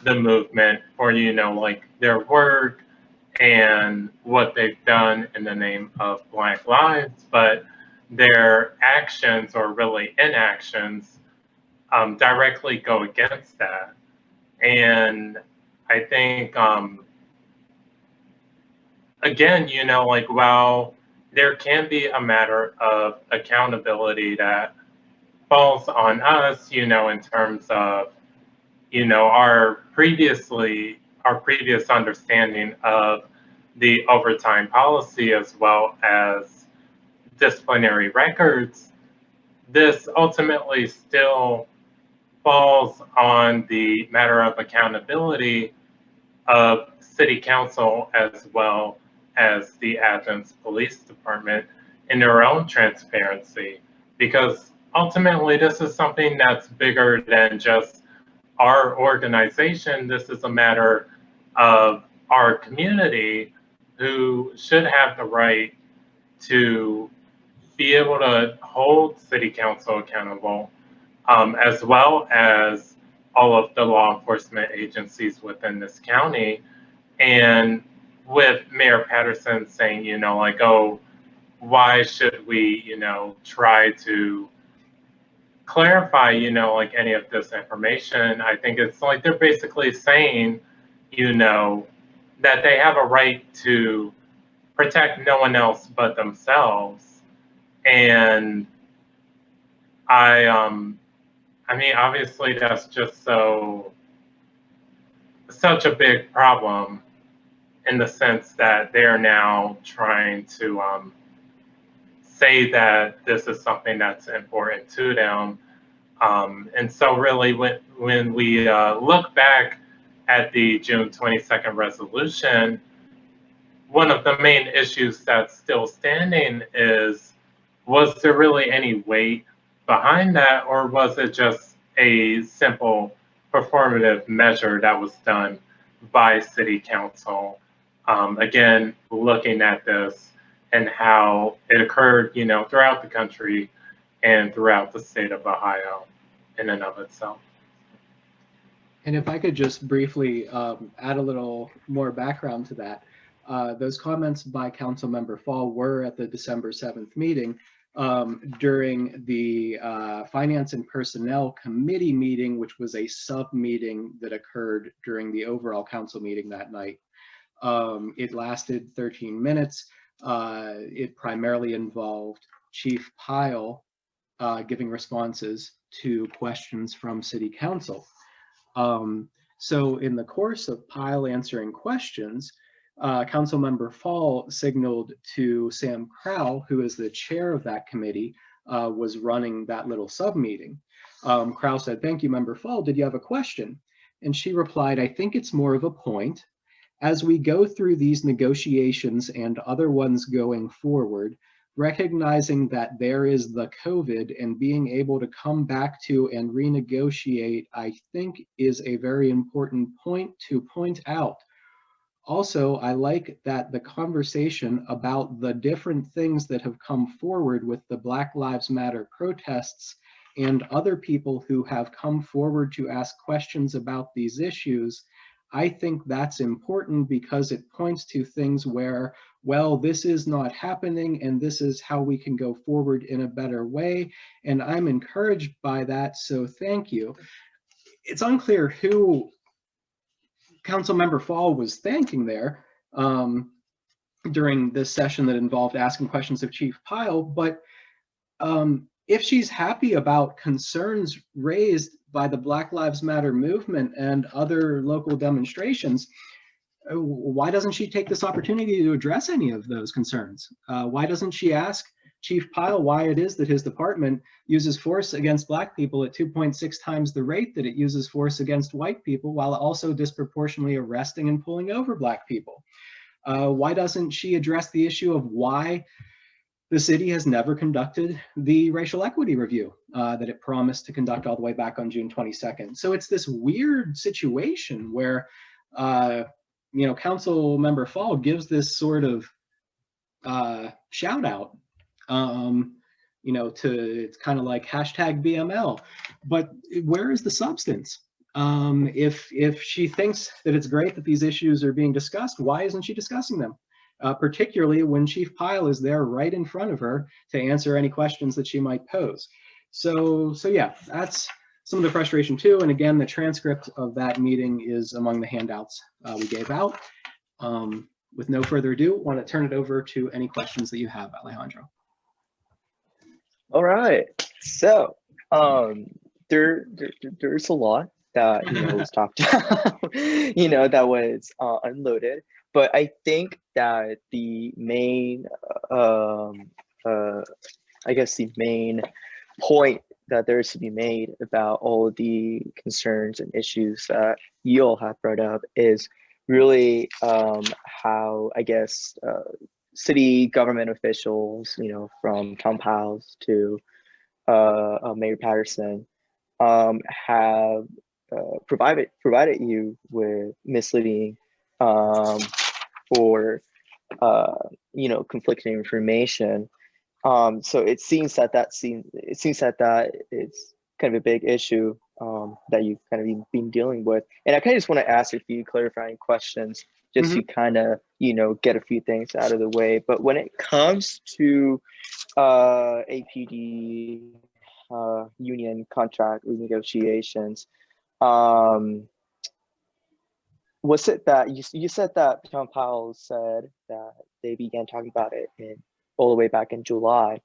the movement for, you know, like their work and what they've done in the name of Black lives, but their actions, or really inactions, directly go against that. And I think, again, you know, like, while there can be a matter of accountability that falls on us, you know, in terms of, you know, our previous understanding of the overtime policy, as well as disciplinary records, this ultimately still falls on the matter of accountability of City Council, as well as the Athens Police Department, in their own transparency, because ultimately this is something that's bigger than just our organization. This is a matter of our community, who should have the right to be able to hold City Council accountable, as well as all of the law enforcement agencies within this county. And with Mayor Patterson saying, you know, like, oh, why should we, you know, try to clarify, you know, like, any of this information? I think it's like they're basically saying, you know, that they have a right to protect no one else but themselves. And I mean, obviously that's just such a big problem, in the sense that they're now trying to say that this is something that's important to them. And so really, when we look back at the June 22nd resolution, one of the main issues that's still standing is, was there really any weight behind that, or was it just a simple performative measure that was done by City Council? Again, looking at this and how it occurred, you know, throughout the country and throughout the state of Ohio in and of itself. And if I could just briefly add a little more background to that. Those comments by Councilmember Pyle were at the December 7th meeting during the Finance and Personnel Committee meeting, which was a sub-meeting that occurred during the overall council meeting that night. It lasted 13 minutes. It primarily involved Chief Pyle giving responses to questions from City Council. So in the course of Pyle answering questions, Councilmember Pyle signaled to Sam Crowell, who is the chair of that committee, was running that little sub-meeting. Crowell said, "Thank you, Member Pyle. Did you have a question?" And she replied, "I think it's more of a point. As we go through these negotiations and other ones going forward, recognizing that there is the COVID and being able to come back to and renegotiate, I think is a very important point to point out. Also, I like that the conversation about the different things that have come forward with the Black Lives Matter protests and other people who have come forward to ask questions about these issues. I think that's important because it points to things where, well, this is not happening and this is how we can go forward in a better way. And I'm encouraged by that, so thank you." It's unclear who Councilmember Pyle was thanking there during this session that involved asking questions of Chief Pyle, but if she's happy about concerns raised by the Black Lives Matter movement and other local demonstrations, why doesn't she take this opportunity to address any of those concerns? Why doesn't she ask Chief Pyle why it is that his department uses force against Black people at 2.6 times the rate that it uses force against white people, while also disproportionately arresting and pulling over Black people? Why doesn't she address the issue of why the city has never conducted the racial equity review that it promised to conduct all the way back on June 22nd? So it's this weird situation where, you know, Councilmember Pyle gives this sort of shout out, you know, it's kind of like #BML, but where is the substance? If she thinks that it's great that these issues are being discussed, why isn't she discussing them? particularly when Chief Pyle is there right in front of her to answer any questions that she might pose. So yeah, that's some of the frustration too. And again, the transcript of that meeting is among the handouts we gave out. With no further ado, I want to turn it over to any questions that you have, Alejandro. All right. So there's a lot that was talked about, that was unloaded. But I think that the main, I guess the main point that there is to be made about all of the concerns and issues that you all have brought up is really how, I guess, city government officials, from Tom Pyles to Mayor Patterson, have provided you with misleading or conflicting information. So it seems that it's kind of a big issue that you've kind of been dealing with. And I kind of just want to ask a few clarifying questions just to kind of, get a few things out of the way. But when it comes to APD union contract renegotiations, was it that you said that Tom Pyle said that they began talking about it all the way back in July,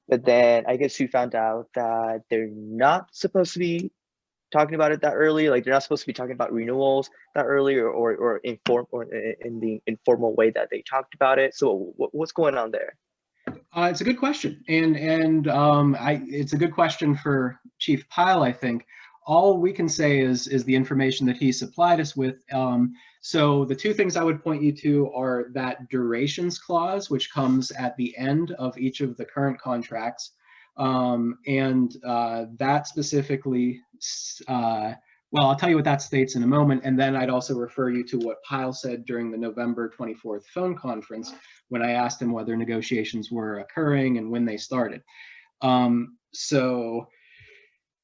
but then I guess you found out that they're not supposed to be talking about it that early, like they're not supposed to be talking about renewals that early, or in the informal way that they talked about it. So what's going on there? It's a good question, and it's a good question for Chief Pyle, I think. All we can say is the information that he supplied us with. So the two things I would point you to are that durations clause, which comes at the end of each of the current contracts. And that specifically, well, I'll tell you what that states in a moment. And then I'd also refer you to what Pyle said during the November 24th phone conference when I asked him whether negotiations were occurring and when they started. So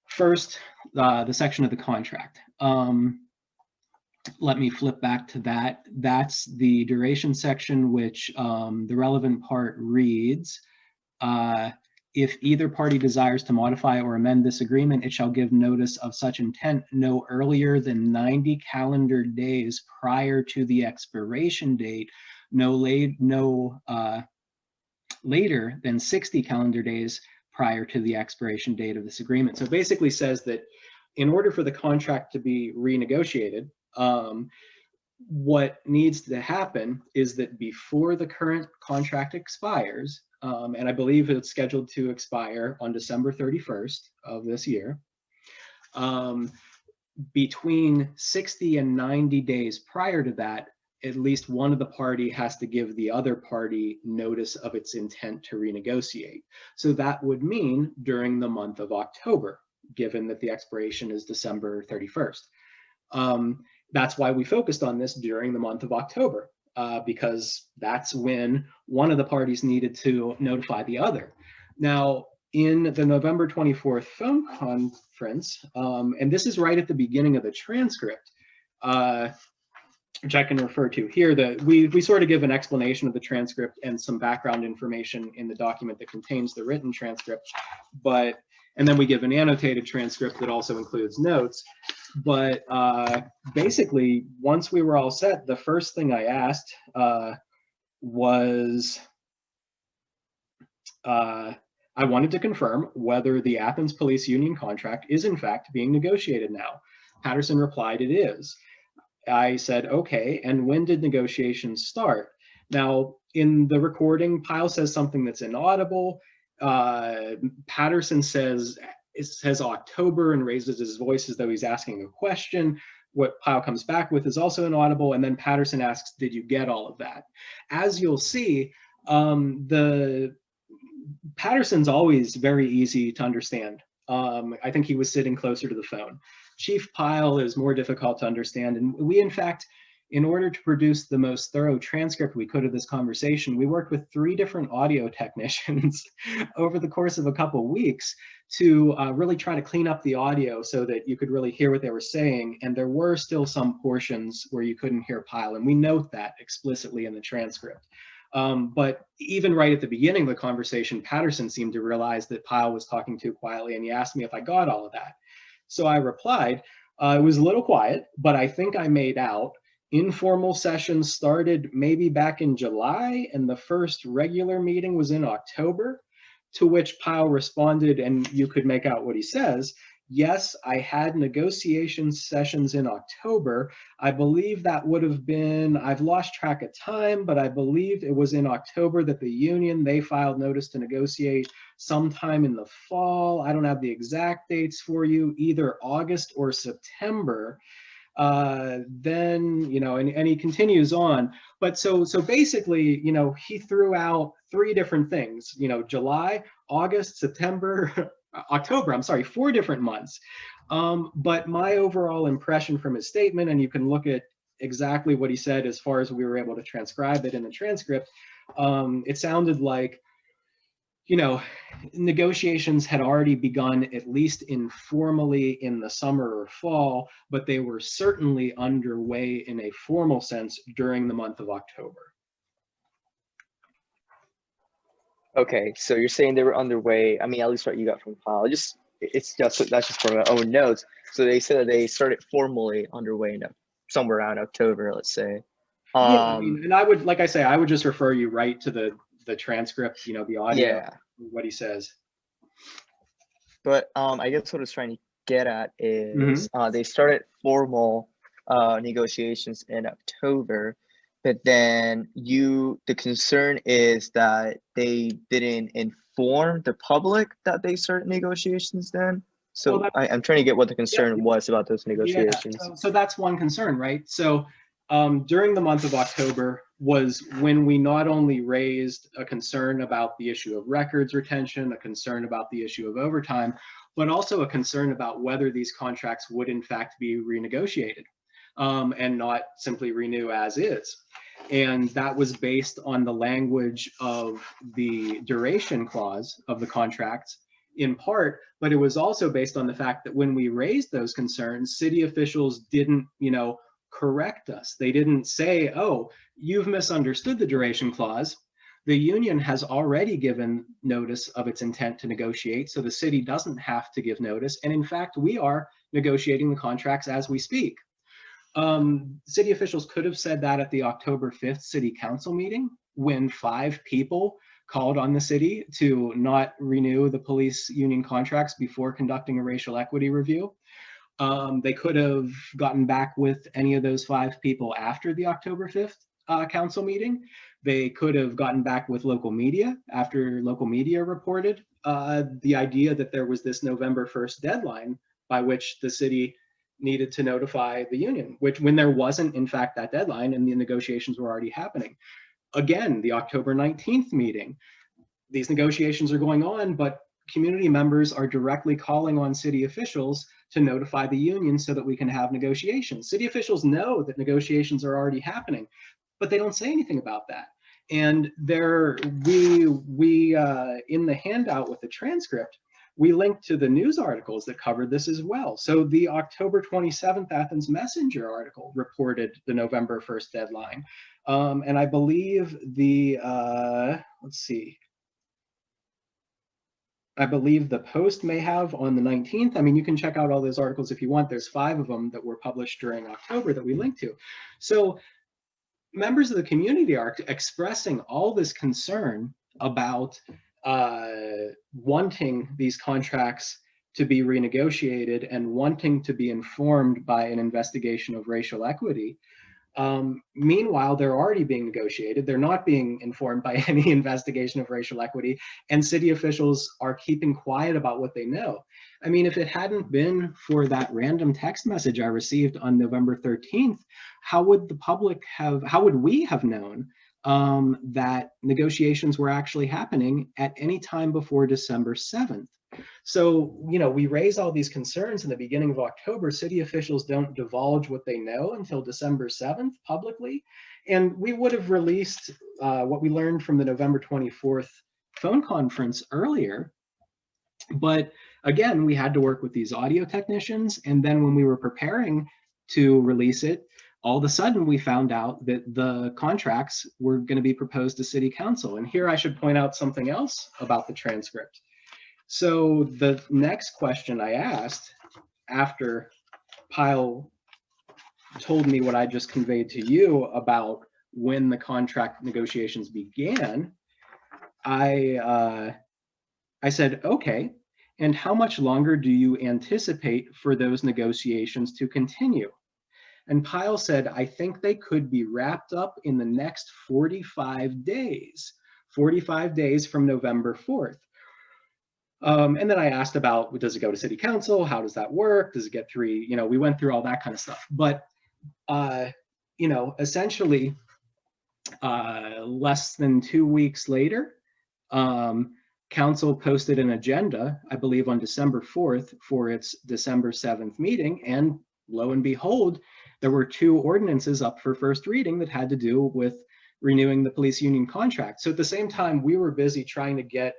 first, the section of the contract. Let me flip back to that. That's the duration section, which the relevant part reads, if either party desires to modify or amend this agreement, it shall give notice of such intent no earlier than 90 calendar days prior to the expiration date, no later than 60 calendar days prior to the expiration date of this agreement. So it basically says that in order for the contract to be renegotiated, what needs to happen is that before the current contract expires, and I believe it's scheduled to expire on December 31st of this year, between 60 and 90 days prior to that, at least one of the party has to give the other party notice of its intent to renegotiate. So that would mean during the month of October, given that the expiration is December 31st. That's why we focused on this during the month of October, because that's when one of the parties needed to notify the other. Now, in the November 24th phone conference, and this is right at the beginning of the transcript, which I can refer to here, that we sort of give an explanation of the transcript and some background information in the document that contains the written transcript, and then we give an annotated transcript that also includes notes. But basically, once we were all set, the first thing I asked was, I wanted to confirm whether the Athens Police Union contract is in fact being negotiated now. Patterson replied, it is. I said, okay, and when did negotiations start? Now, in the recording, Pyle says something that's inaudible. Patterson says October and raises his voice as though he's asking a question. What Pyle comes back with is also inaudible, and then Patterson asks, did you get all of that? As you'll see, Patterson's always very easy to understand. I think he was sitting closer to the phone. Chief Pyle is more difficult to understand, and we, in fact, in order to produce the most thorough transcript we could of this conversation, we worked with 3 different audio technicians over the course of a couple weeks to really try to clean up the audio so that you could really hear what they were saying. And there were still some portions where you couldn't hear Pyle, and we note that explicitly in the transcript. But even right at the beginning of the conversation, Patterson seemed to realize that Pyle was talking too quietly, and he asked me if I got all of that. So I replied, it was a little quiet, but I think I made out. Informal sessions started maybe back in July, and the first regular meeting was in October, to which Pyle responded, and you could make out what he says. Yes, I had negotiation sessions in October. I believe that would have been, I've lost track of time, but I believe it was in October that the union, they filed notice to negotiate sometime in the fall. I don't have the exact dates for you, either August or September. Then, you know, and he continues on. But so basically, you know, he threw out 3 different things, you know, July, August, September, October, I'm sorry, 4 different months. But my overall impression from his statement, and you can look at exactly what he said as far as we were able to transcribe it in the transcript, it sounded like, you know, negotiations had already begun, at least informally, in the summer or fall, but they were certainly underway in a formal sense during the month of October. Okay, so you're saying they were underway. I mean, at least what you got from Pyle. That's just from my own notes. So they said that they started formally underway in somewhere around October, let's say. Yeah, I mean, and I would, like I say, I would just refer you right to the transcript, you know, the audio, yeah. what he says. But I guess what I was trying to get at is they started formal negotiations in October, but then the concern is that they didn't inform the public that they started negotiations then. So well, I'm trying to get what the concern was about those negotiations. Yeah, so that's one concern, right? So during the month of October was when we not only raised a concern about the issue of records retention, a concern about the issue of overtime, but also a concern about whether these contracts would in fact be renegotiated and not simply renew as is. And that was based on the language of the duration clause of the contracts in part, but it was also based on the fact that when we raised those concerns, city officials didn't, you know, correct us. They didn't say, oh, you've misunderstood the duration clause. The union has already given notice of its intent to negotiate, so the city doesn't have to give notice. And in fact, we are negotiating the contracts as we speak. City officials could have said that at the October 5th city council meeting when 5 people called on the city to not renew the police union contracts before conducting a racial equity review. They could have gotten back with any of those 5 people after the October 5th council meeting. They could have gotten back with local media after local media reported the idea that there was this November 1st deadline by which the city needed to notify the union, which when there wasn't in fact that deadline and the negotiations were already happening. Again, the October 19th meeting, these negotiations are going on, but community members are directly calling on city officials to notify the union so that we can have negotiations. City officials know that negotiations are already happening, but they don't say anything about that. And we in the handout with the transcript, we linked to the news articles that covered this as well. So the October 27th Athens Messenger article reported the November 1st deadline. And I believe the, let's see, I believe the Post may have on the 19th. I mean, you can check out all those articles if you want. There's 5 of them that were published during October that we linked to. So members of the community are expressing all this concern about wanting these contracts to be renegotiated and wanting to be informed by an investigation of racial equity. Meanwhile, they're already being negotiated. They're not being informed by any investigation of racial equity, and city officials are keeping quiet about what they know. I mean, if it hadn't been for that random text message I received on November 13th, how would we have known that negotiations were actually happening at any time before December 7th. So, we raise all these concerns in the beginning of October. City officials don't divulge what they know until December 7th publicly. And we would have released what we learned from the November 24th phone conference earlier. But again, we had to work with these audio technicians. And then when we were preparing to release it, all of a sudden we found out that the contracts were going to be proposed to City Council. And here I should point out something else about the transcript. So the next question I asked after Pyle told me what I just conveyed to you about when the contract negotiations began, I said, okay, and how much longer do you anticipate for those negotiations to continue? And Pyle said, I think they could be wrapped up in the next 45 days, 45 days from November 4th. And then I asked about, does it go to City Council? How does that work? Does it get three? We went through all that kind of stuff. But, essentially, less than 2 weeks later, Council posted an agenda, I believe on December 4th for its December 7th meeting. And lo and behold, there were 2 ordinances up for first reading that had to do with renewing the police union contract. So at the same time, we were busy trying to get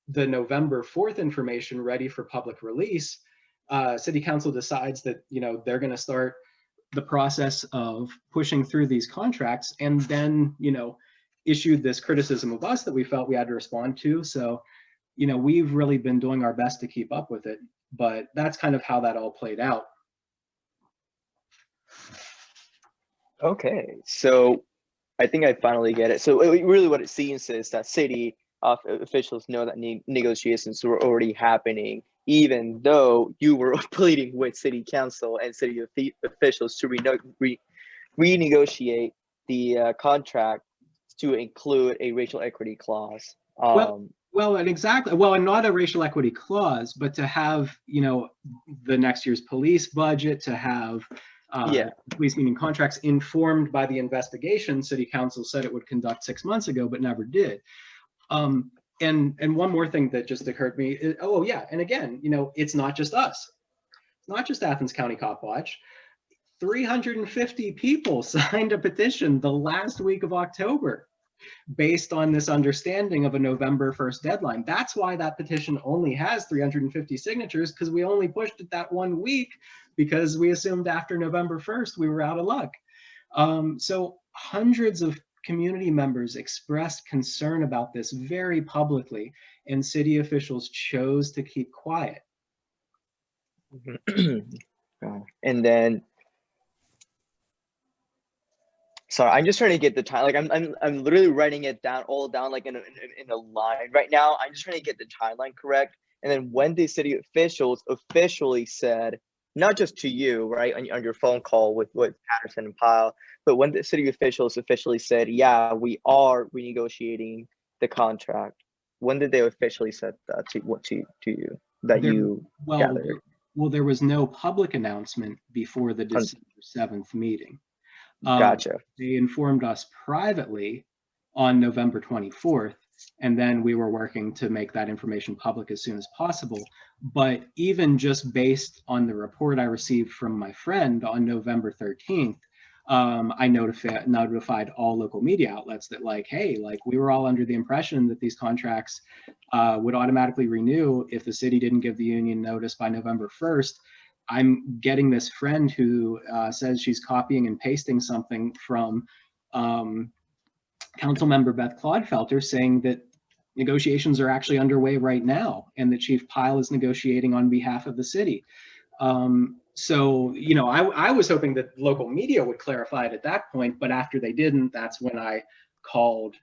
the November 4th information ready for public release. City Council decides that, they're going to start the process of pushing through these contracts, and then, issued this criticism of us that we felt we had to respond to. So, we've really been doing our best to keep up with it, but that's kind of how that all played out. Okay, so I think I finally get it. So really what it seems is that city officials know that negotiations were already happening, even though you were pleading with City Council and city officials to renegotiate the contract to include a racial equity clause. And not a racial equity clause, but to have, the next year's police budget, to have police union contracts informed by the investigation City Council said it would conduct 6 months ago, but never did. And one more thing that just occurred to me is, and again, it's not just us. It's not just Athens County Copwatch. 350 people signed a petition the last week of October based on this understanding of a November 1st deadline. That's why that petition only has 350 signatures, because we only pushed it that 1 week because we assumed after November 1st we were out of luck. So hundreds of community members expressed concern about this very publicly, and city officials chose to keep quiet. And then, sorry, I'm just trying to get the time. Like I'm literally writing it down, all down, like in a line right now. I'm just trying to get the timeline correct. And then when the city officials officially said, not just to you, right, on your phone call with Patterson and Pyle, but when the city officials officially said, yeah, we are renegotiating the contract, when did they officially say that to you, that you gathered? Well, there was no public announcement before the December 7th meeting. Gotcha. They informed us privately on November 24th, and then we were working to make that information public as soon as possible. But even just based on the report I received from my friend on November 13th, I notified all local media outlets that, like, hey, like, we were all under the impression that these contracts would automatically renew if the city didn't give the union notice by November 1st. I'm getting this friend who says she's copying and pasting something from Councilmember Beth Clodfelter saying that negotiations are actually underway right now and that Chief Pyle is negotiating on behalf of the city. So, I was hoping that local media would clarify it at that point, but after they didn't, that's when I called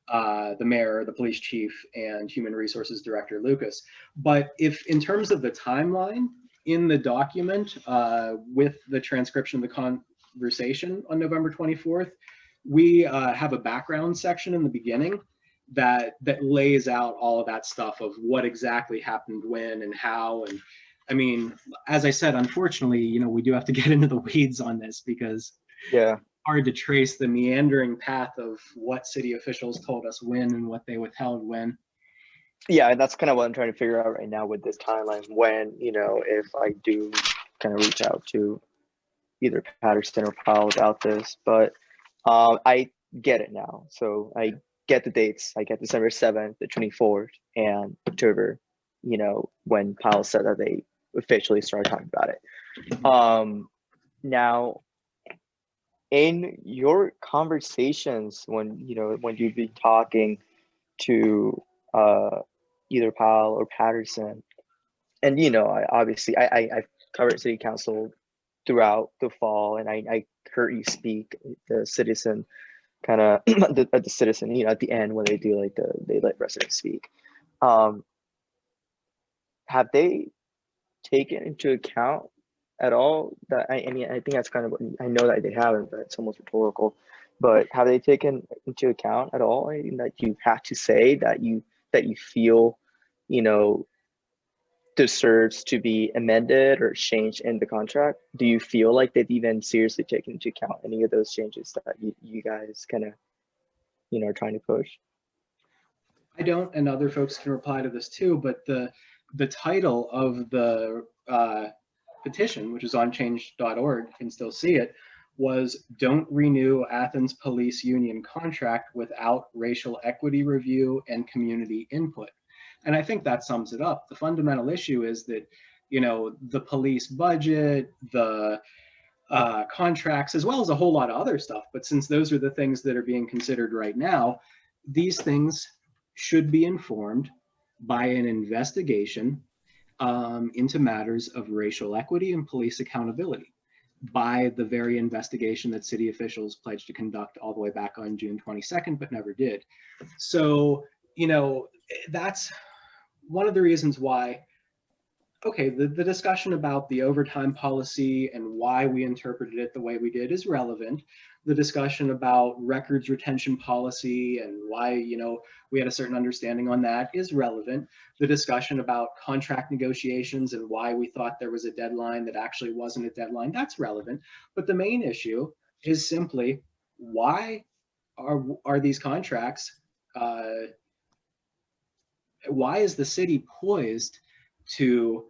the mayor, the police chief, and human resources director, Lucas. But if in terms of the timeline in the document with the transcription of the conversation on November 24th, we have a background section in the beginning that lays out all of that stuff of what exactly happened when and how. And I mean, as I said, unfortunately, we do have to get into the weeds on this because hard to trace the meandering path of what city officials told us when and what they withheld when. Yeah, and that's kind of what I'm trying to figure out right now with this timeline. When, if I do kind of reach out to either Patterson or Pyle about this, but I get it now. So I get the dates. I get December 7th, the 24th, and October, when Pyle said that they officially started talking about it. Now, in your conversations, when you've been talking to either Pyle or Patterson, and I've covered city council throughout the fall, and I heard you speak the citizen kind of the citizen, at the end when they do they let residents speak. Have they taken into account at all that I think that's kind of what I know that they haven't, but it's almost rhetorical. But have they taken into account at all anything that you have to say that you feel deserves to be amended or changed in the contract? Do you feel like they've even seriously taken into account any of those changes that you guys kind of are trying to push? I don't, and other folks can reply to this too, but the title of the petition, which is on change.org, you can still see it, was "Don't Renew Athens Police Union Contract Without Racial Equity Review and Community Input." And I think that sums it up. The fundamental issue is that, the police budget, the contracts, as well as a whole lot of other stuff, but since those are the things that are being considered right now, these things should be informed by an investigation into matters of racial equity and police accountability, by the very investigation that city officials pledged to conduct all the way back on June 22nd, but never did. So, that's one of the reasons why, okay, the discussion about the overtime policy and why we interpreted it the way we did is relevant. The discussion about records retention policy and why, we had a certain understanding on that is relevant. The discussion about contract negotiations and why we thought there was a deadline that actually wasn't a deadline, that's relevant. But the main issue is simply, why are these contracts, why is the city poised to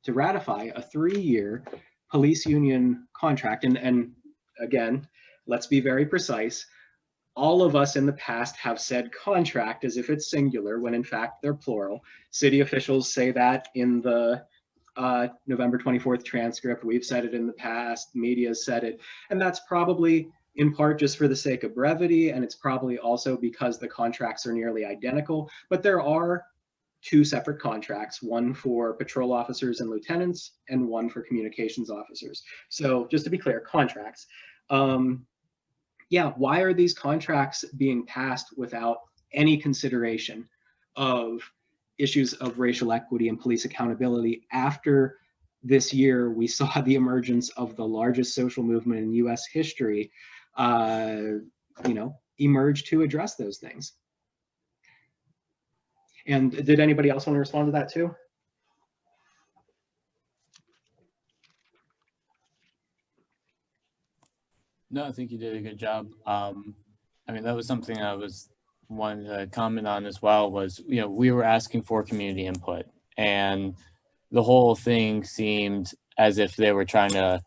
ratify a 3-year police union contract? And again, let's be very precise. All of us in the past have said contract as if it's singular, when in fact they're plural. City officials say that in the November 24th transcript. We've said it in the past, media's said it, and that's probably in part just for the sake of brevity, and it's probably also because the contracts are nearly identical. But there are 2 separate contracts, one for patrol officers and lieutenants and one for communications officers. So just to be clear, contracts. Yeah, why are these contracts being passed without any consideration of issues of racial equity and police accountability? After this year, we saw the emergence of the largest social movement in US history, emerge to address those things. And did anybody else want to respond to that too? No, I think you did a good job. That was something I was wanting to comment on as well, was, we were asking for community input, and the whole thing seemed as if they were trying to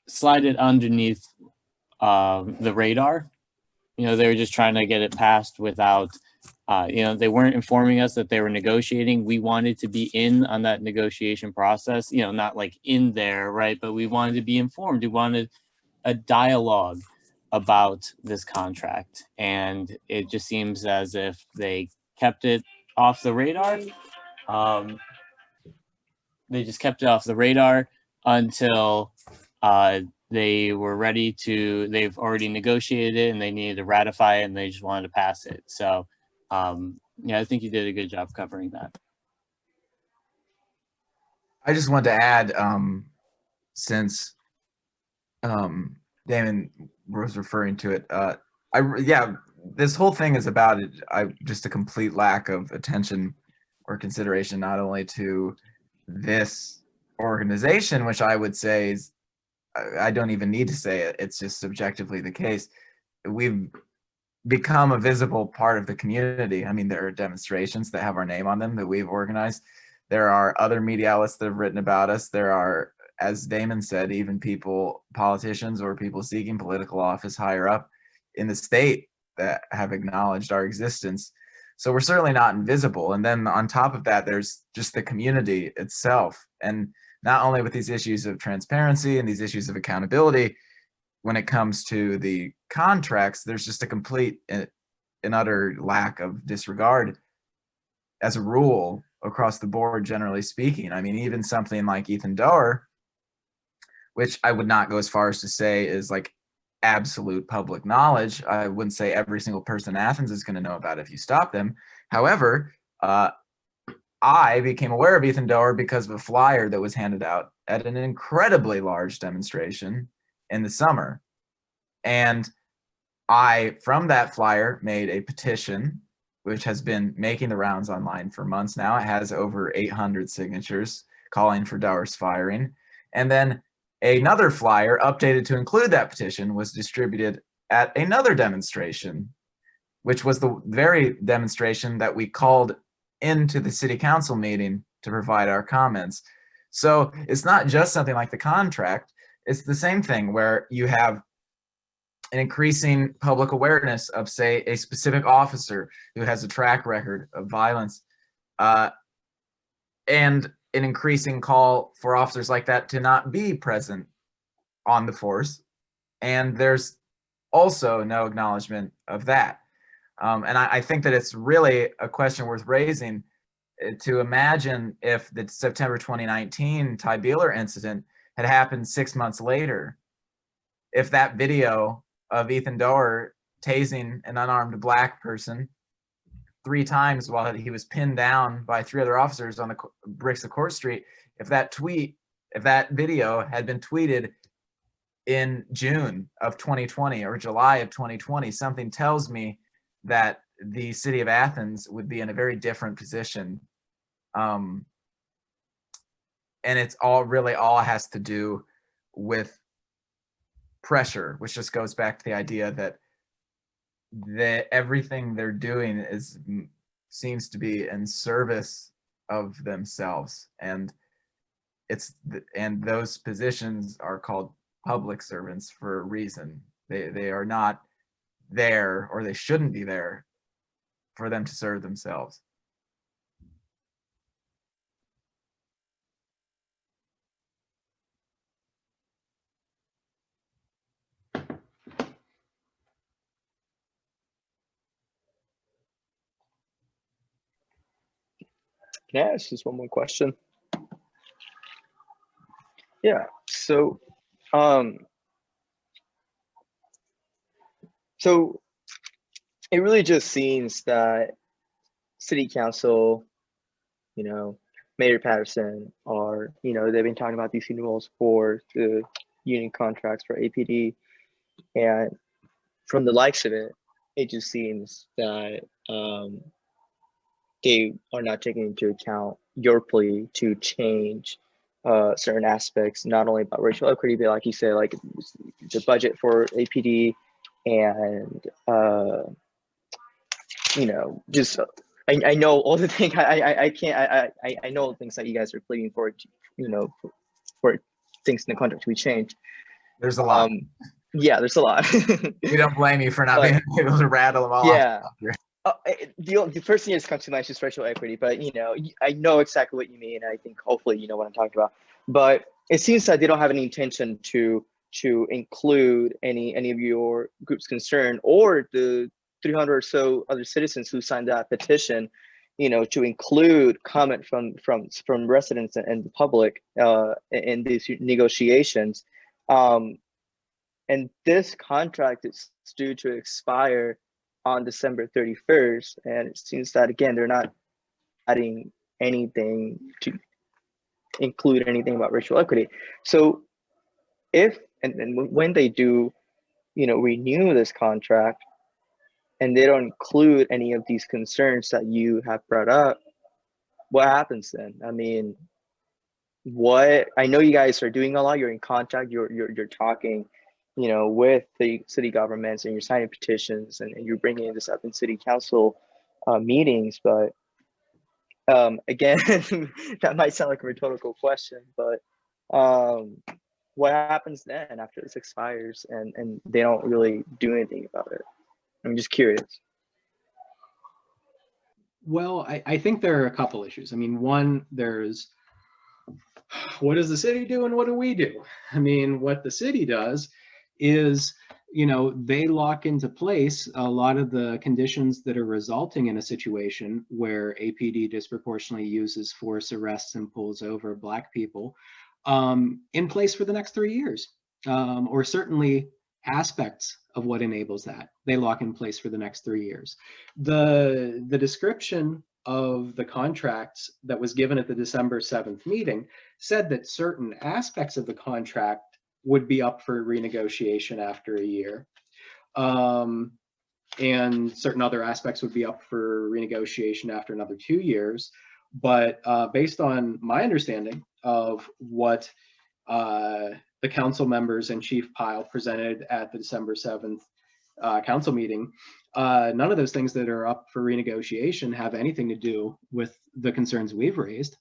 slide it underneath the radar. They were just trying to get it passed without, they weren't informing us that they were negotiating. We wanted to be in on that negotiation process, not like in there, right? But we wanted to be informed. We wanted a dialogue about this contract, and it just seems as if they kept it off the radar. They just kept it off the radar until they were ready to, they've already negotiated it and they needed to ratify it, and they just wanted to pass it. So I think you did a good job covering that. I just wanted to add, since Damon was referring to it, this whole thing is about just a complete lack of attention or consideration, not only to this organization, which I would say is I don't even need to say it. It's just subjectively the case. We've become a visible part of the community. I mean, there are demonstrations that have our name on them that we've organized. There are other media outlets that have written about us. There are, as Damon said, even people, politicians or people seeking political office higher up in the state that have acknowledged our existence. So we're certainly not invisible. And then on top of that, there's just the community itself. And not only with these issues of transparency and these issues of accountability, when it comes to the contracts, there's just a complete and utter lack of disregard as a rule across the board, generally speaking. I mean, even something like Ethan Doerr, which I would not go as far as to say is like absolute public knowledge. I wouldn't say every single person in Athens is going to know about it if you stop them. However, I became aware of Ethan Doerr because of a flyer that was handed out at an incredibly large demonstration in the summer. And I, from that flyer, made a petition, which has been making the rounds online for months now. It has over 800 signatures calling for Doerr's firing. And then another flyer updated to include that petition was distributed at another demonstration, which was the very demonstration that we called into the city council meeting to provide our comments. So it's not just something like the contract, it's the same thing where you have an increasing public awareness of, say, a specific officer who has a track record of violence, and an increasing call for officers like that to not be present on the force. And there's also no acknowledgement of that. And I think that it's really a question worth raising to imagine if the September 2019 Ty Beeler incident had happened 6 months later, if that video of Ethan Doerr tasing an unarmed black person 3 times while he was pinned down by 3 other officers on the bricks of Court Street, if that video had been tweeted in June of 2020 or July of 2020, something tells me that the city of Athens would be in a very different position. And it's all has to do with pressure, which just goes back to the idea that everything they're doing seems to be in service of themselves, and those positions are called public servants for a reason. They are not there, or they shouldn't be there, for them to serve themselves. Can I ask just one more question? Yeah, so it really just seems that city council, Mayor Patterson are, they've been talking about these renewals for the union contracts for APD, and from the likes of it, it just seems that they are not taking into account your plea to change certain aspects, not only about racial equity, but like you said, like the budget for APD, and just I know all the things I know the things that you guys are pleading for, for things in the contract to be changed. There's a lot. Yeah, there's a lot. We don't blame you for not being able to rattle them all off. The first thing that comes to mind is just racial equity, but I know exactly what you mean. I think hopefully you know what I'm talking about. But it seems that they don't have any intention to include any of your group's concern, or the 300 or so other citizens who signed that petition, to include comment from residents and the public in these negotiations. And this contract is due to expire on December 31st. And it seems that, again, they're not adding anything to include anything about racial equity. So if, and when they do, renew this contract, and they don't include any of these concerns that you have brought up, what happens then? I mean, what I know you guys are doing a lot. You're in contact. You're talking, with the city governments, and you're signing petitions, and you're bringing this up in city council meetings. But again, that might sound like a rhetorical question, but what happens then after this expires and they don't really do anything about it? I'm just curious. Well, I think there are a couple issues. I mean, one, there's what does the city do and what do we do? I mean, what the city does is, they lock into place a lot of the conditions that are resulting in a situation where APD disproportionately uses force, arrests, and pulls over Black people in place for the next 3 years, or certainly aspects of what enables that. They lock in place for the next 3 years. The description of the contracts that was given at the December 7th meeting said that certain aspects of the contract would be up for renegotiation after a year. And certain other aspects would be up for renegotiation after another 2 years. But based on my understanding of what the council members and Chief Pyle presented at the December 7th council meeting, none of those things that are up for renegotiation have anything to do with the concerns we've raised.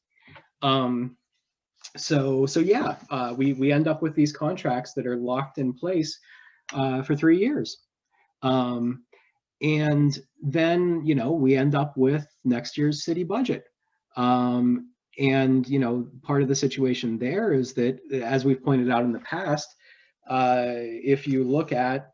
So yeah, we end up with these contracts that are locked in place for 3 years. And then, we end up with next year's city budget. And, part of the situation there is that, as we've pointed out in the past, if you look at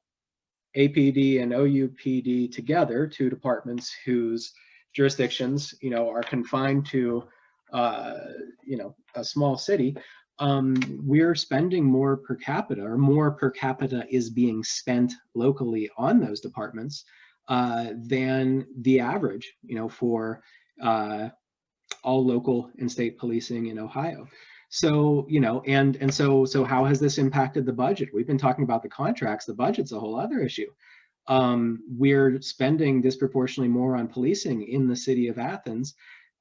APD and OUPD together, two departments whose jurisdictions, are confined to, a small city, we're spending more per capita, or more per capita is being spent locally on those departments than the average, for all local and state policing in Ohio. So, so how has this impacted the budget? We've been talking about the contracts. The budget's a whole other issue. We're spending disproportionately more on policing in the city of Athens.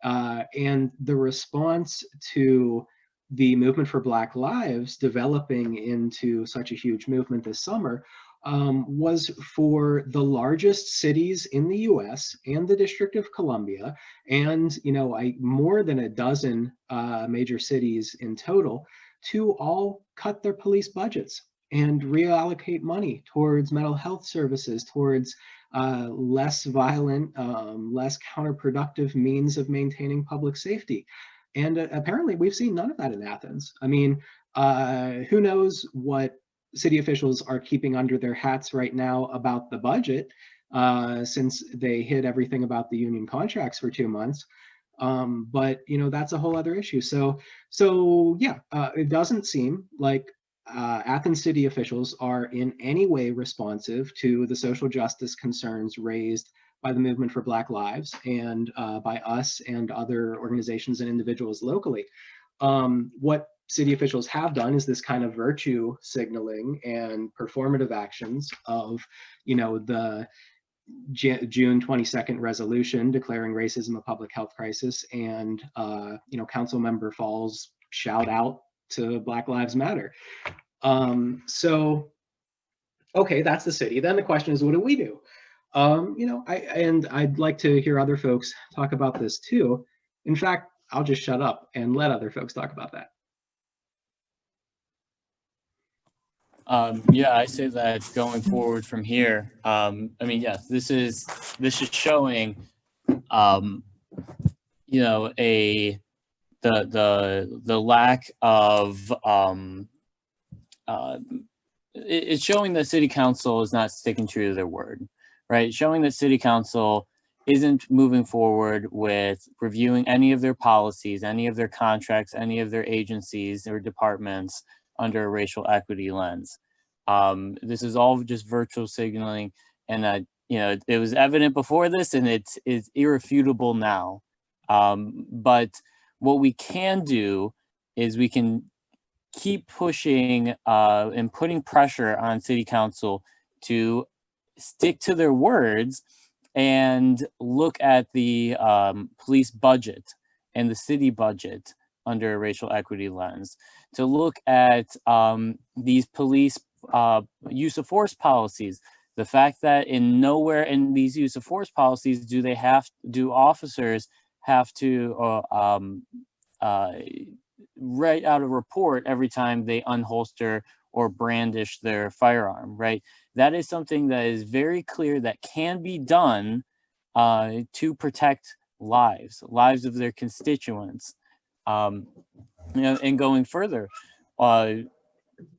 And the response to the movement for Black Lives developing into such a huge movement this summer was for the largest cities in the US and the District of Columbia, and more than a dozen major cities in total, to all cut their police budgets and reallocate money towards mental health services, towards less violent, less counterproductive means of maintaining public safety. And apparently we've seen none of that in Athens. I mean, who knows what city officials are keeping under their hats right now about the budget, since they hid everything about the union contracts for 2 months. But that's a whole other issue. So yeah, it doesn't seem like Athens city officials are in any way responsive to the social justice concerns raised by the movement for Black Lives and by us and other organizations and individuals locally. What city officials have done is this kind of virtue signaling and performative actions of, the June 22nd resolution declaring racism a public health crisis, and council member Fall's shout out to Black Lives Matter. So, okay, that's the city. Then the question is, what do we do? I'd like to hear other folks talk about this too. In fact, I'll just shut up and let other folks talk about that. Yeah, I say that going forward from here. Yes, this is showing, the lack of it's showing that city council is not sticking true to their word, right? Showing that city council isn't moving forward with reviewing any of their policies, any of their contracts, any of their agencies or departments under a racial equity lens. This is all just virtual signaling, and it was evident before this, and it is irrefutable now. But what we can do is we can keep pushing and putting pressure on city council to stick to their words and look at the police budget and the city budget under a racial equity lens, to look at these police use of force policies. The fact that in nowhere in these use of force policies do officers have to write out a report every time they unholster or brandish their firearm, right? That is something that is very clear that can be done to protect lives of their constituents. And going further,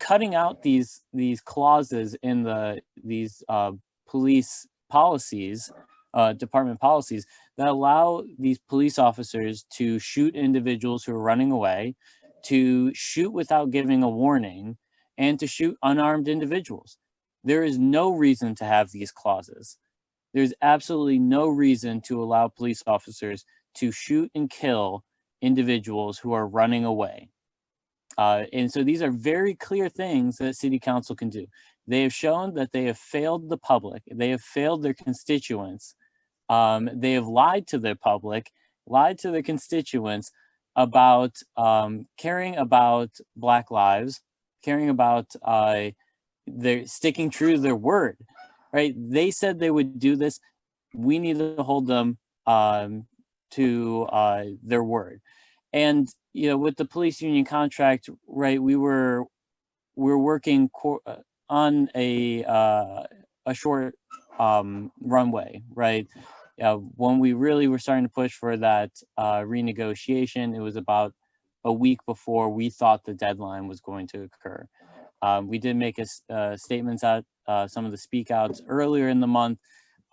cutting out these clauses in these police policies, department policies, that allow these police officers to shoot individuals who are running away, to shoot without giving a warning, and to shoot unarmed individuals. There is no reason to have these clauses. There's absolutely no reason to allow police officers to shoot and kill individuals who are running away. And so these are very clear things that City Council can do. They have shown that they have failed the public. They have failed their constituents. They have lied to their public, lied to their constituents about caring about Black lives, caring about their sticking true to their word, right? They said they would do this. We need to hold them to their word. And with the police union contract, right, we're working on a short runway, right? When we really were starting to push for that renegotiation, it was about a week before we thought the deadline was going to occur. We did make statements at some of the speak outs earlier in the month,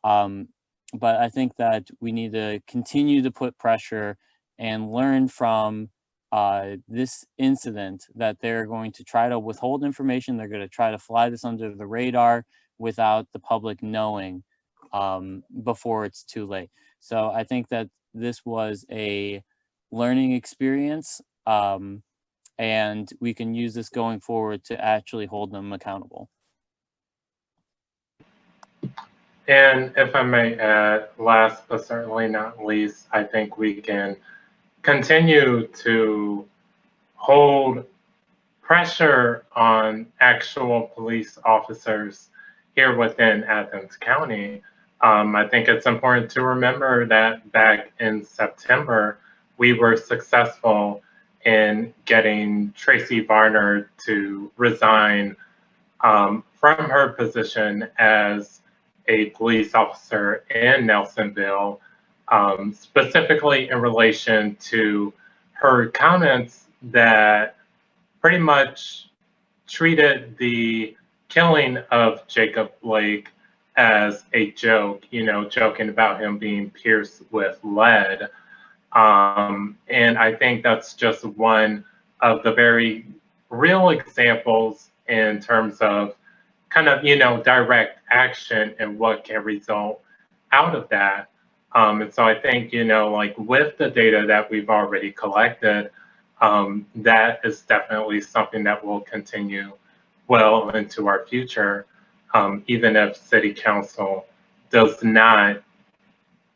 but I think that we need to continue to put pressure and learn from this incident that they're going to try to withhold information. They're going to try to fly this under the radar without the public knowing before it's too late. So I think that this was a learning experience, and we can use this going forward to actually hold them accountable. And if I may add, last but certainly not least, I think we can continue to hold pressure on actual police officers here within Athens County. I think it's important to remember that back in September, we were successful in getting Tracy Varner to resign from her position as a police officer in Nelsonville, specifically in relation to her comments that pretty much treated the killing of Jacob Blake as a joke, joking about him being pierced with lead. And I think that's just one of the very real examples in terms of kind of, direct action and what can result out of that. And so I think, with the data that we've already collected, that is definitely something that will continue well into our future, even if City Council does not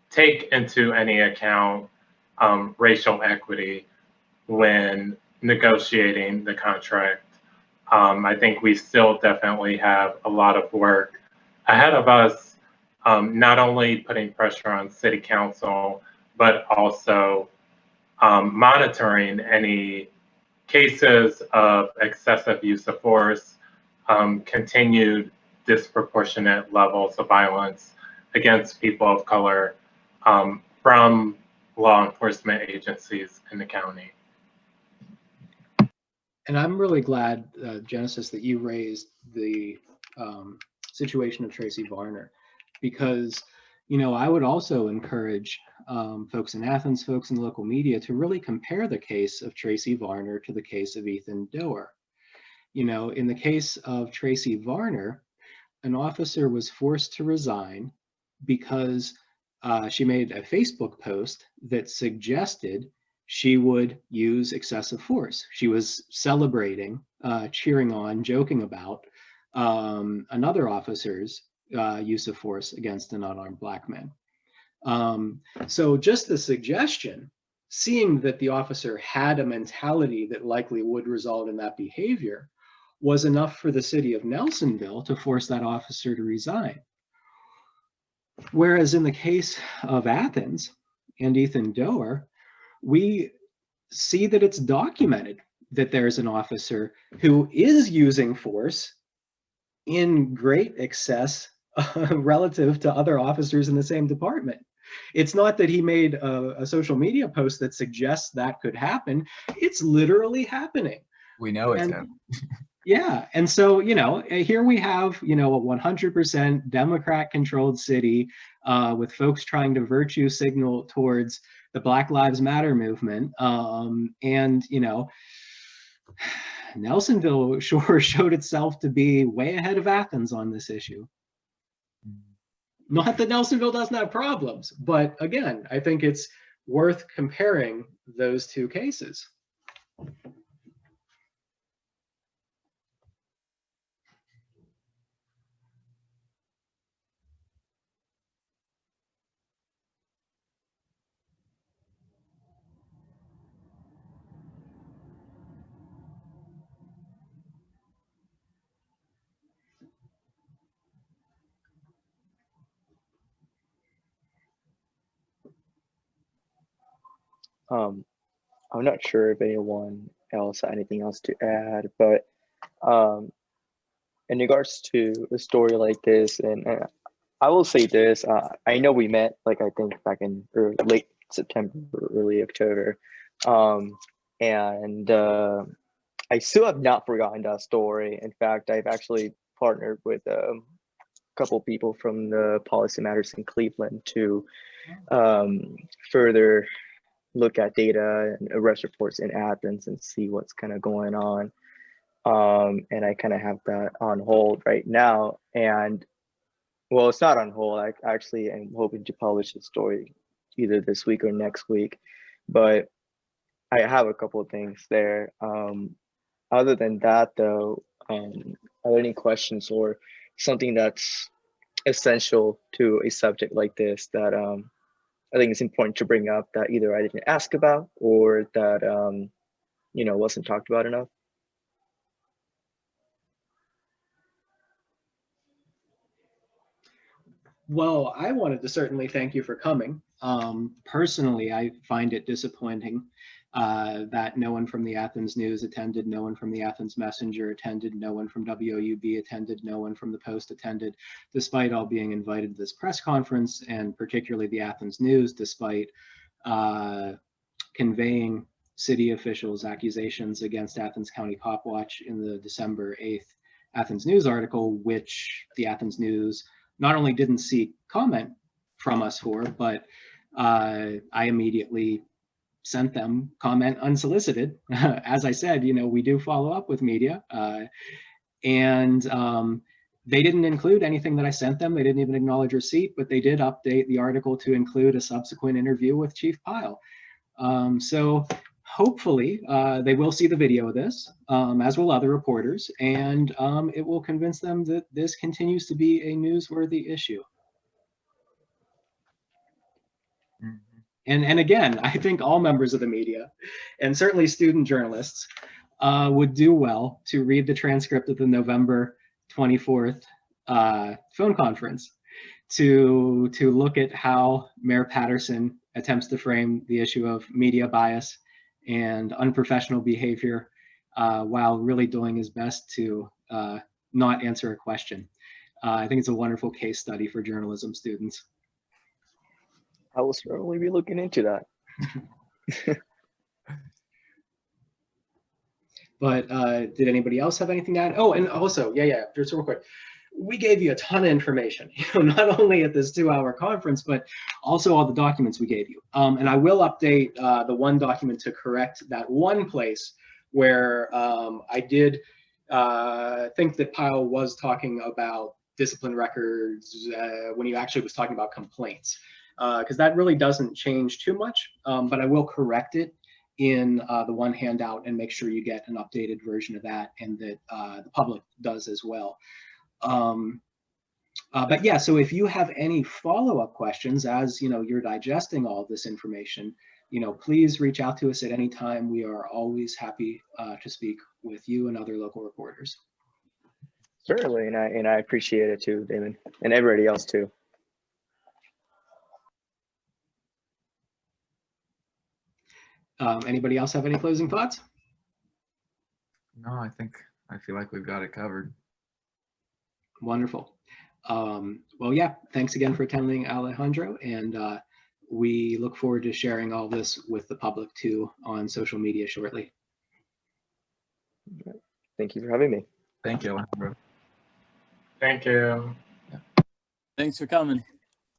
take into any account racial equity when negotiating the contract. I think we still definitely have a lot of work ahead of us, not only putting pressure on City Council, but also monitoring any cases of excessive use of force, continued disproportionate levels of violence against people of color from law enforcement agencies in the county. And I'm really glad, Genesis, that you raised the situation of Tracy Varner, because, I would also encourage folks in Athens, folks in the local media, to really compare the case of Tracy Varner to the case of Ethan Doerr. In the case of Tracy Varner, an officer was forced to resign because she made a Facebook post that suggested she would use excessive force. She was celebrating, cheering on, joking about another officer's use of force against an unarmed Black man. So just the suggestion seeing that the officer had a mentality that likely would result in that behavior was enough for the city of Nelsonville to force that officer to resign. Whereas in the case of Athens and Ethan Doerr, we see that it's documented that there's an officer who is using force in great excess relative to other officers in the same department. It's not that he made a social media post that suggests that could happen. It's literally happening. We know it's happening. Yeah, and so, here we have, a 100% Democrat-controlled city with folks trying to virtue signal towards the Black Lives Matter movement. Nelsonville sure showed itself to be way ahead of Athens on this issue. Not that Nelsonville doesn't have problems, but again, I think it's worth comparing those two cases. I'm not sure if anyone else had anything else to add, but in regards to a story like this, and I will say this, I know we met, I think back in late September, early October, and I still have not forgotten that story. In fact, I've actually partnered with a couple people from the Policy Matters in Cleveland to further look at data and arrest reports in Athens and see what's kind of going on. And I kind of have that on hold right now. And well, it's not on hold. I actually am hoping to publish the story either this week or next week. But I have a couple of things there. Other than that, though, are there any questions or something that's essential to a subject like this that I think it's important to bring up that either I didn't ask about or that wasn't talked about enough? Well, I wanted to certainly thank you for coming. Personally, I find it disappointing that no one from the Athens News attended, no one from the Athens Messenger attended, no one from WOUB attended, no one from the Post attended, despite all being invited to this press conference, and particularly the Athens News, despite conveying city officials' accusations against Athens County Copwatch in the December 8th Athens News article, which the Athens News not only didn't seek comment from us for, but I immediately sent them comment unsolicited. As I said, we do follow up with media, and they didn't include anything that I sent them. They didn't even acknowledge receipt, but they did update the article to include a subsequent interview with Chief Pyle. So hopefully they will see the video of this, as will other reporters, and it will convince them that this continues to be a newsworthy issue. And again, I think all members of the media, and certainly student journalists, would do well to read the transcript of the November 24th phone conference to look at how Mayor Patterson attempts to frame the issue of media bias and unprofessional behavior while really doing his best to not answer a question. I think it's a wonderful case study for journalism students. I will certainly be looking into that. But did anybody else have anything to add? Oh, and also, just real quick. We gave you a ton of information, not only at this 2-hour conference, but also all the documents we gave you. And I will update the one document to correct that one place where I did think that Pyle was talking about discipline records when he actually was talking about complaints, because that really doesn't change too much, but I will correct it in the one handout and make sure you get an updated version of that, and that the public does as well. But yeah, so if you have any follow-up questions as you're digesting all this information, please reach out to us at any time. We are always happy to speak with you and other local reporters. Certainly, and I appreciate it too, Damon, and everybody else too. Anybody else have any closing thoughts? No, I feel like we've got it covered. Wonderful. Well, yeah, thanks again for attending, Alejandro, and we look forward to sharing all this with the public too on social media shortly. Thank you for having me. Thank you, Alejandro. Thank you. Thanks for coming.